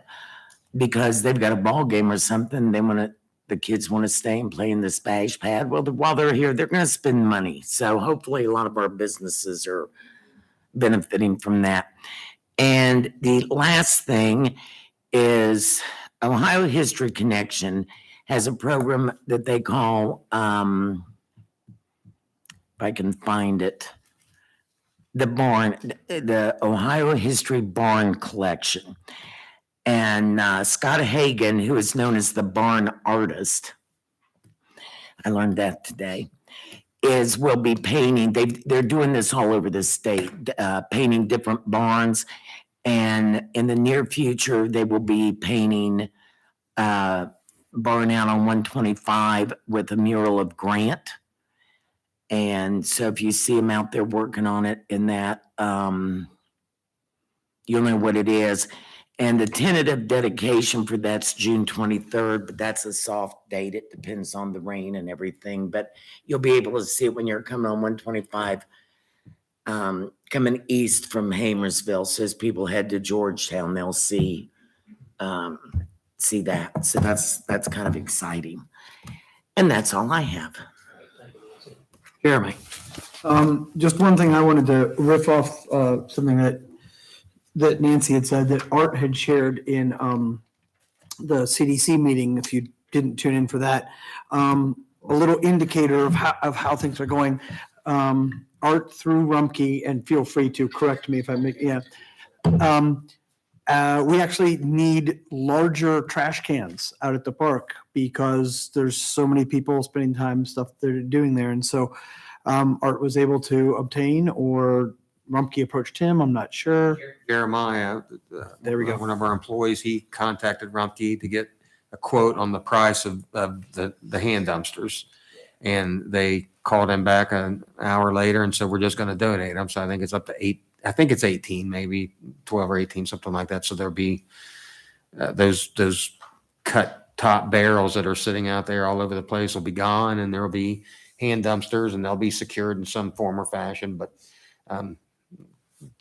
because they've got a ball game or something. The kids want to stay and play in the splash pad. Well, while they're here, they're going to spend money. So hopefully a lot of our businesses are benefiting from that. And the last thing is Ohio History Connection has a program that they call, if I can find it, the Ohio History Barn Collection. And Scott Hagan, who is known as the barn artist, I learned that today, will be painting. They're doing this all over the state, painting different barns. And in the near future, they will be painting barn out on 125 with a mural of Grant. And so if you see them out there working on it in that, you'll know what it is. And the tentative dedication for that's June 23rd, but that's a soft date. It depends on the rain and everything, but you'll be able to see it when you're coming on 125, coming east from Hamersville. So as people head to Georgetown, they'll see that. So that's kind of exciting. And that's all I have. Jeremy? Just one thing I wanted to riff off, something that Nancy had said that Art had shared in, the CDC meeting, if you didn't tune in for that. A little indicator of how things are going. Art through Rumpke, and feel free to correct me if I make, yeah. We actually need larger trash cans out at the park because there's so many people spending time, stuff they're doing there. And so Art was able to obtain, or Rumpke approached him, I'm not sure. Jeremiah, There we go. one of our employees, he contacted Rumpke to get a quote on the price of the hand dumpsters. And they called him back an hour later and said, we're just going to donate them. So I think it's up to 8. I think it's 18, maybe 12 or 18, something like that. So there'll be those cut top barrels that are sitting out there all over the place will be gone, and there'll be hand dumpsters, and they'll be secured in some form or fashion. But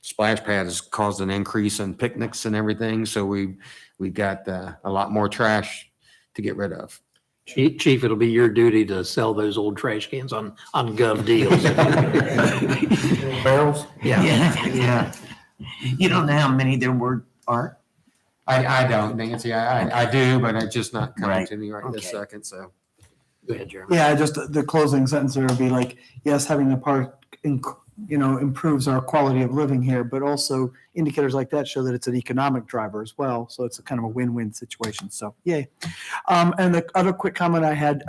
Splash Pad has caused an increase in picnics and everything, so we've got a lot more trash to get rid of. Chief, it'll be your duty to sell those old trash cans on Gov Deals. Barrels? Yeah. You don't know how many there were, Art? I don't, Nancy. I do, but it's just not coming Right. to me right this Okay. second. So Go ahead, Jeremy. Yeah, just the closing sentence there would be like, yes, having the park, improves our quality of living here, but also indicators like that show that it's an economic driver as well. So it's a kind of a win-win situation. So yay. And the other quick comment I had,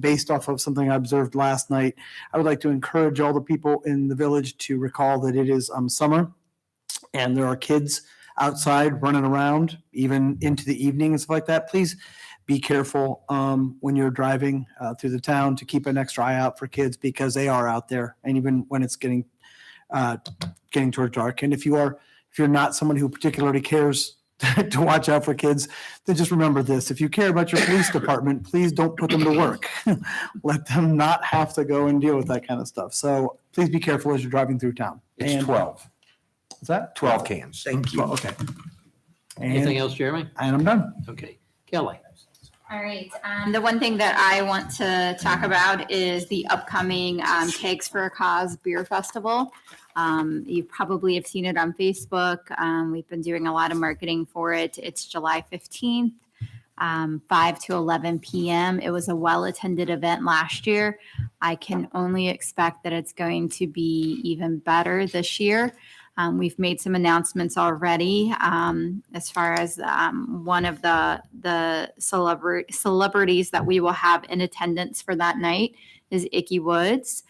based off of something I observed last night, I would like to encourage all the people in the village to recall that it is summer, and there are kids outside running around even into the evening and stuff like that. Please be careful when you're driving through the town to keep an extra eye out for kids, because they are out there, and even when it's getting towards dark. And if you're not someone who particularly cares to watch out for kids, then just remember this: if you care about your police department, please don't put them to work. Let them not have to go and deal with that kind of stuff. So please be careful as you're driving through town. it's And- 12. Is that 12 cans. Thank you. Well, okay. Anything And else, Jeremy? I'm done. Okay. Kelly? All right. The one thing that I want to talk about is the upcoming Kegs for a Cause Beer Festival. You probably have seen it on Facebook. We've been doing a lot of marketing for it. It's July 15th, 5 to 11 p.m. It was a well-attended event last year. I can only expect that it's going to be even better this year. We've made some announcements already as far as one of the celebrities that we will have in attendance for that night is Icky Woods.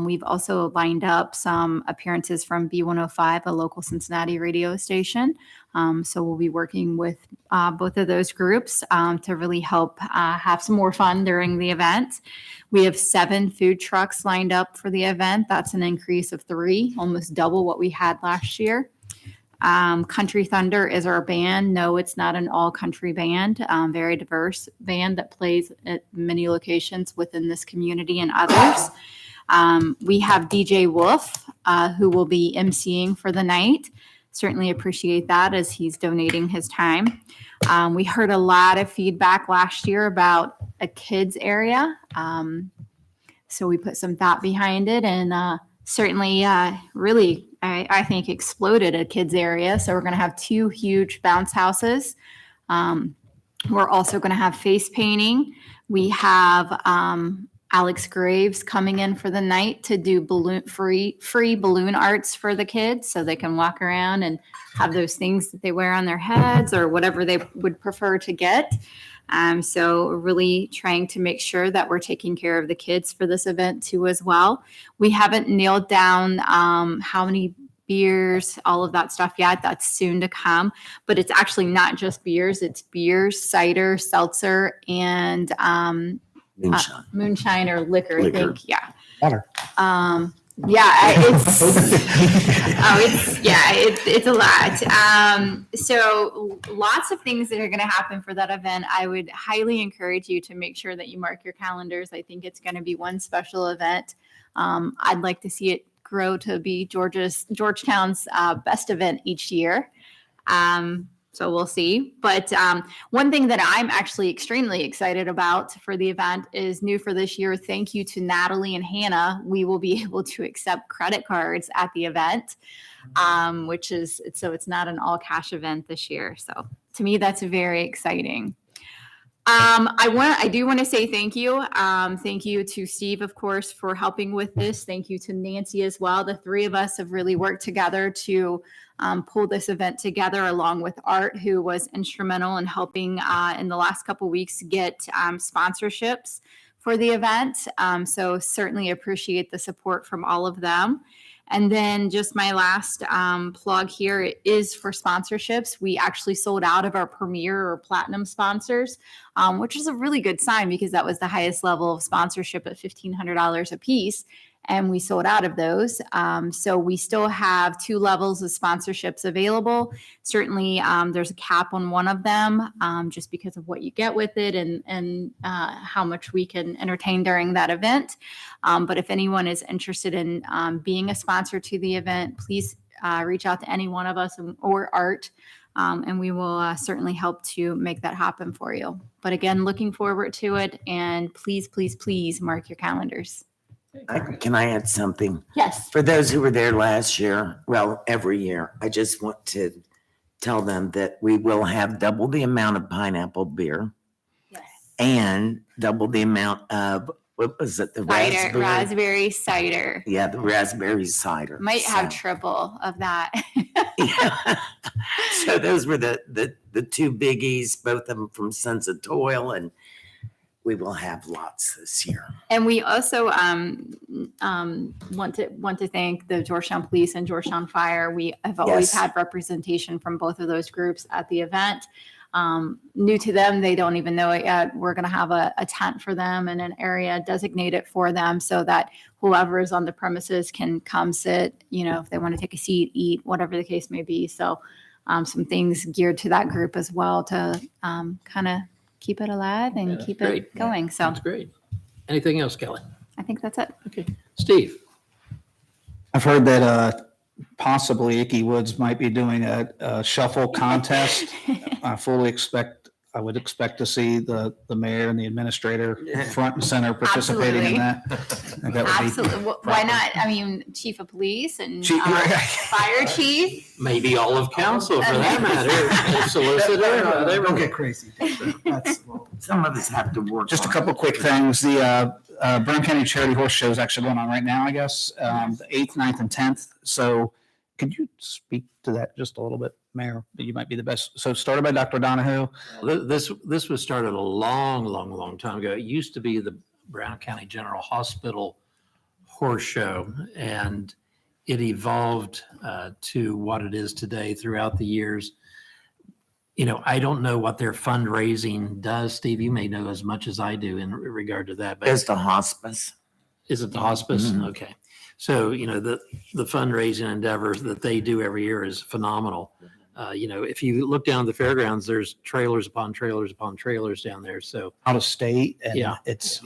We've also lined up some appearances from B105, a local Cincinnati radio station. So we'll be working with both of those groups to really help have some more fun during the event. We have 7 food trucks lined up for the event. That's an increase of 3, almost double what we had last year. Country Thunder is our band. No, it's not an all country band, very diverse band that plays at many locations within this community and others. We have DJ Wolf, who will be emceeing for the night. Certainly appreciate that as he's donating his time. We heard a lot of feedback last year about a kids area. So we put some thought behind it, and certainly really, I think, exploded a kids area. So we're going to have 2 huge bounce houses. We're also going to have face painting. We have Alex Graves coming in for the night to do free balloon arts for the kids, so they can walk around and have those things that they wear on their heads or whatever they would prefer to get. So really trying to make sure that we're taking care of the kids for this event too as well. We haven't nailed down how many beers, all of that stuff yet. That's soon to come. But it's actually not just beers. It's beers, cider, seltzer, and moonshine or liquor, I think. Yeah. Water. It's a lot. So lots of things that are going to happen for that event. I would highly encourage you to make sure that you mark your calendars. I think it's going to be one special event. I'd like to see it grow to be Georgetown's best event each year. So we'll see. But one thing that I'm actually extremely excited about for the event is new for this year. Thank you to Natalie and Hannah. We will be able to accept credit cards at the event, which is, so it's not an all cash event this year. So to me, that's very exciting. I do want to say thank you. Thank you to Steve, of course, for helping with this. Thank you to Nancy as well. The three of us have really worked together to pull this event together, along with Art, who was instrumental in helping in the last couple weeks get sponsorships for the event. So certainly appreciate the support from all of them. And then just my last plug here is for sponsorships. We actually sold out of our premier or platinum sponsors, which is a really good sign because that was the highest level of sponsorship at $1,500 a piece. And we sold out of those. So we still have 2 levels of sponsorships available. Certainly, there's a cap on one of them just because of what you get with it and how much we can entertain during that event. But if anyone is interested in being a sponsor to the event, please reach out to any one of us or Art, and we will certainly help to make that happen for you. But again, looking forward to it. And please, please, please mark your calendars. Can I add something? Yes. For those who were there last year, well, every year, I just want to tell them that we will have double the amount of pineapple beer Yes. and double the amount of, what was it, the Cider, raspberry cider. Yeah, the raspberry cider. Might have So, triple of that. yeah. So those were the 2 biggies, both of them from Sons of Toil, and we will have lots this year. And we also want to thank the Georgetown Police and Georgetown Fire. We have always Yes. had representation from both of those groups at the event. New to them, they don't even know it yet. We're going to have a tent for them and an area designated for them so that whoever is on the premises can come sit, if they want to take a seat, eat, whatever the case may be. So some things geared to that group as well to kind of keep it alive and Yeah, keep great. it going. So That's great. Anything else, Kelly? I think that's it. Okay. Steve? I've heard that possibly Icky Woods might be doing a shuffle contest. I would expect to see the mayor and the administrator front and center participating in that. I think that would be Absolutely. Why not? I mean, chief of police and Chief- fire chief. Maybe all of council for that matter. Solicitor, whatever. Don't get crazy. That's, Some of us have to work. Just a on couple it. quick things. The Brown County Charity Horse Show is actually going on right now, I guess, the 8th, 9th, and 10th. So could you speak to that just a little bit, Mayor? You might be the best. So started by Dr. Donahue. This was started a long time ago. It used to be the Brown County General Hospital Horse Show, and it evolved to what it is today throughout the years. I don't know what their fundraising does. Steve, you may know as much as I do in regard to that. But There's the hospice. is it the hospice? Mhm. Okay. So, the fundraising endeavors that they do every year is phenomenal. If you look down at the fairgrounds, there's trailers upon trailers upon trailers down there. So, Out of state. And Yeah. it's,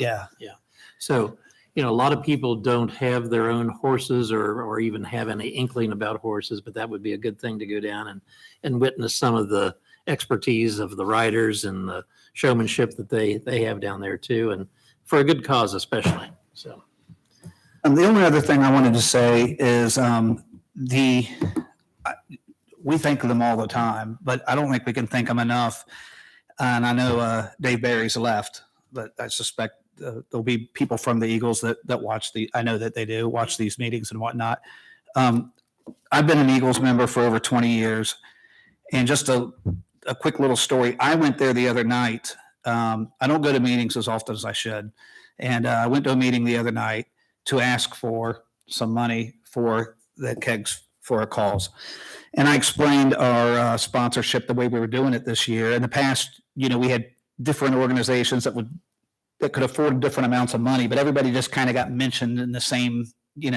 so, a lot of people don't have their own horses or even have any inkling about horses, but that would be a good thing to go down and witness some of the expertise of the riders and the showmanship that they have down there too, and for a good cause especially. So. And the only other thing I wanted to say is we thank them all the time, but I don't think we can thank them enough. And I know Dave Barry's left, but I suspect there'll be people from the Eagles that watch I know that they do watch these meetings and whatnot. I've been an Eagles member for over 20 years. And just a quick little story. I went there the other night. I don't go to meetings as often as I should. And I went to a meeting the other night to ask for some money for the kegs for our calls. And I explained our sponsorship, the way we were doing it this year. In the past, we had different organizations that could afford different amounts of money, but everybody just kind of got mentioned in the same,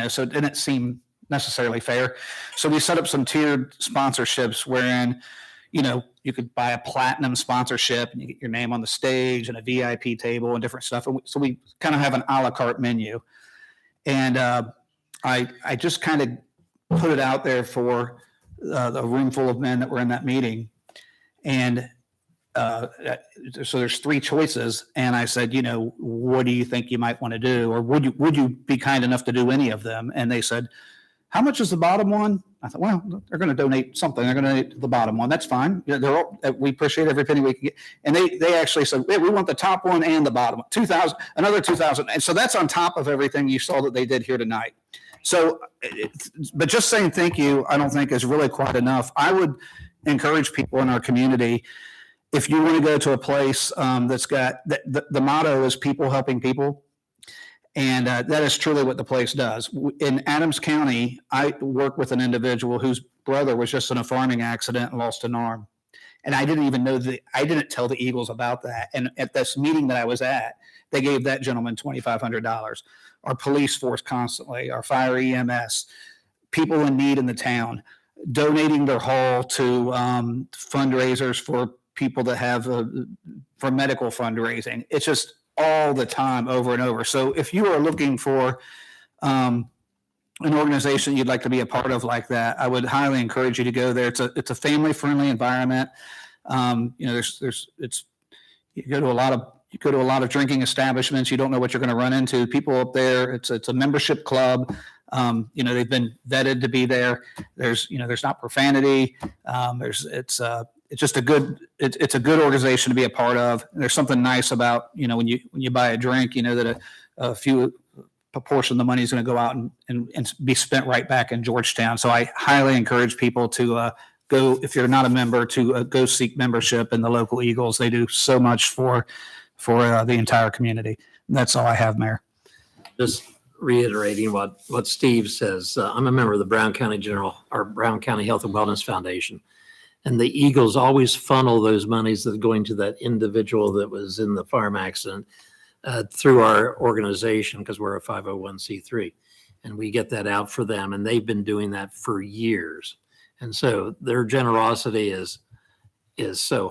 so it didn't seem necessarily fair. So we set up some tiered sponsorships wherein, you could buy a platinum sponsorship and you get your name on the stage and a VIP table and different stuff. And so we kind of have an a la carte menu. And I just kind of put it out there for the room full of men that were in that meeting. And so there's three choices. And I said, what do you think you might want to do? Or would you be kind enough to do any of them? And they said, how much is the bottom one? I thought, well, they're going to donate something. They're going to donate the bottom one. That's fine. We appreciate every penny we can get. And they actually said, we want the top one and the bottom one, 2,000, another 2,000. And so that's on top of everything you saw that they did here tonight. So, but just saying thank you, I don't think is really quite enough. I would encourage people in our community, if you want to go to a place that's got, the motto is people helping people. And that is truly what the place does. In Adams County, I work with an individual whose brother was just in a farming accident and lost an arm. And I didn't even know I didn't tell the Eagles about that. And at this meeting that I was at, they gave that gentleman $2,500. Our police force constantly, our fire EMS, people in need in the town, donating their hall to fundraisers for people that have for medical fundraising. It's just all the time, over and over. So if you are looking for an organization you'd like to be a part of like that, I would highly encourage you to go there. It's a family friendly environment. You go to a lot of drinking establishments. You don't know what you're going to run into. People up there. It's a membership club. They've been vetted to be there. There's not profanity. It's just a good organization to be a part of. And there's something nice about, when you buy a drink, that a portion of the money is going to go out and be spent right back in Georgetown. So I highly encourage people to go, if you're not a member, to go seek membership in the local Eagles. They do so much for the entire community. And that's all I have, Mayor. Just reiterating what Steve says. I'm a member of the Brown County Health and Wellness Foundation. And the Eagles always funnel those monies that are going to that individual that was in the farm accident through our organization, because we're a 501c3. And we get that out for them. And they've been doing that for years. And so their generosity is so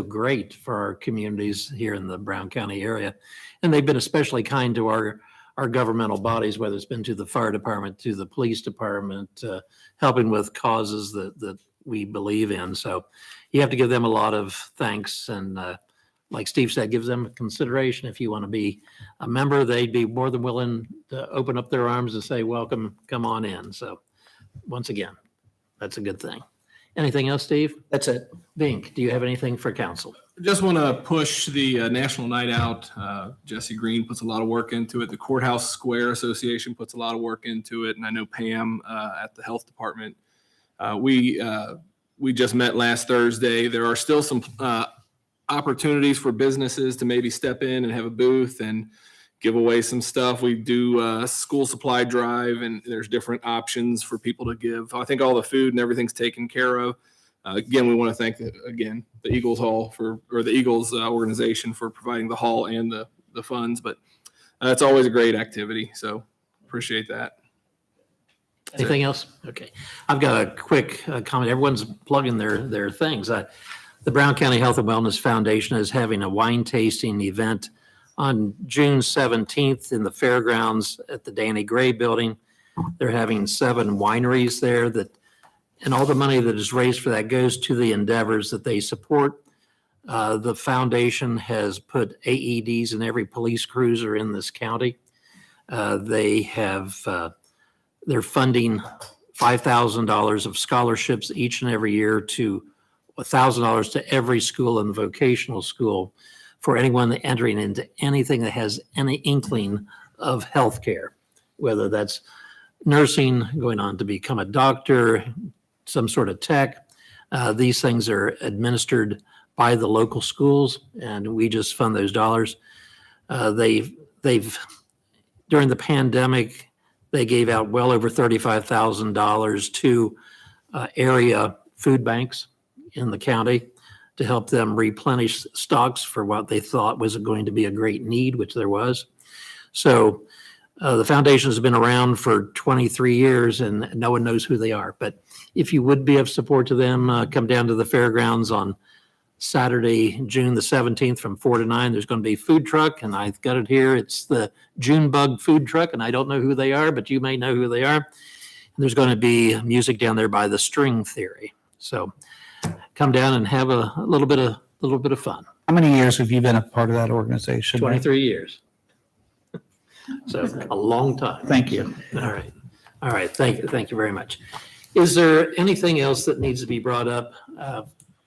great for our communities here in the Brown County area. And they've been especially kind to our governmental bodies, whether it's been to the fire department, to the police department, helping with causes that we believe in. So you have to give them a lot of thanks. And like Steve said, gives them consideration. If you want to be a member, they'd be more than willing to open up their arms and say, welcome, come on in. So once again, that's a good thing. Anything else, Steve? That's it. Vink, do you have anything for council? Just want to push the National Night Out. Jesse Green puts a lot of work into it. The Courthouse Square Association puts a lot of work into it. And I know Pam at the health department. We just met last Thursday. There are still some opportunities for businesses to maybe step in and have a booth and give away some stuff. We do a school supply drive, and there's different options for people to give. I think all the food and everything's taken care of. Again, we want to thank the Eagles the Eagles organization for providing the hall and the funds. But it's always a great activity, so appreciate that. Anything else? Okay. I've got a quick comment. Everyone's plugging their things. The Brown County Health and Wellness Foundation is having a wine tasting event on June 17th in the fairgrounds at the Danny Gray Building. They're having 7 wineries there and all the money that is raised for that goes to the endeavors that they support. The foundation has put AEDs in every police cruiser in this county. They're funding $5,000 of scholarships each and every year to $1,000 to every school and vocational school for anyone entering into anything that has any inkling of healthcare, whether that's nursing, going on to become a doctor, some sort of tech. These things are administered by the local schools, and we just fund those dollars. They've during the pandemic, they gave out well over $35,000 to area food banks in the county to help them replenish stocks for what they thought was going to be a great need, which there was. So the foundation has been around for 23 years and no one knows who they are. But if you would be of support to them, come down to the fairgrounds on Saturday, June the 17th from 4 to 9. There's going to be a food truck, and I've got it here. It's the Junebug food truck, and I don't know who they are, but you may know who they are. And there's going to be music down there by the String Theory. So come down and have a little bit of fun. How many years have you been a part of that organization? 23 years. So a long time. Thank you. All right. All right. Thank you very much. Is there anything else that needs to be brought up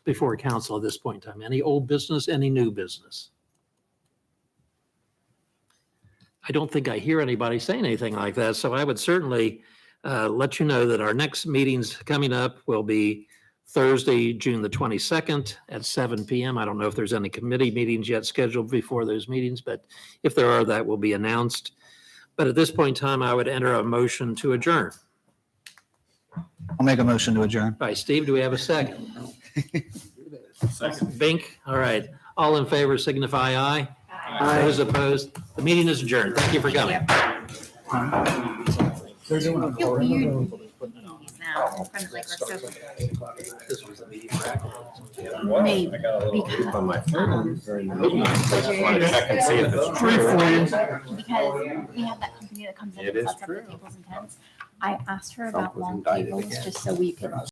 before council at this point in time? Any old business, any new business? I don't think I hear anybody saying anything like that. So I would certainly let you know that our next meetings coming up will be Thursday, June the 22nd at 7 PM. I don't know if there's any committee meetings yet scheduled before those meetings, but if there are, that will be announced. But at this point in time, I would enter a motion to adjourn. I'll make a motion to adjourn. All right, Steve, do we have a second? Second. Bink, all right. All in favor signify aye. Aye. Those opposed, the meeting is adjourned. Thank you for coming. This was the meeting for Maybe, because, On my phone during the meeting. I just want to check and see if it's true. because we have that company that comes in It and is sets up the true. tables and tents. I asked her Trump about was long indicted tables, again. just so we could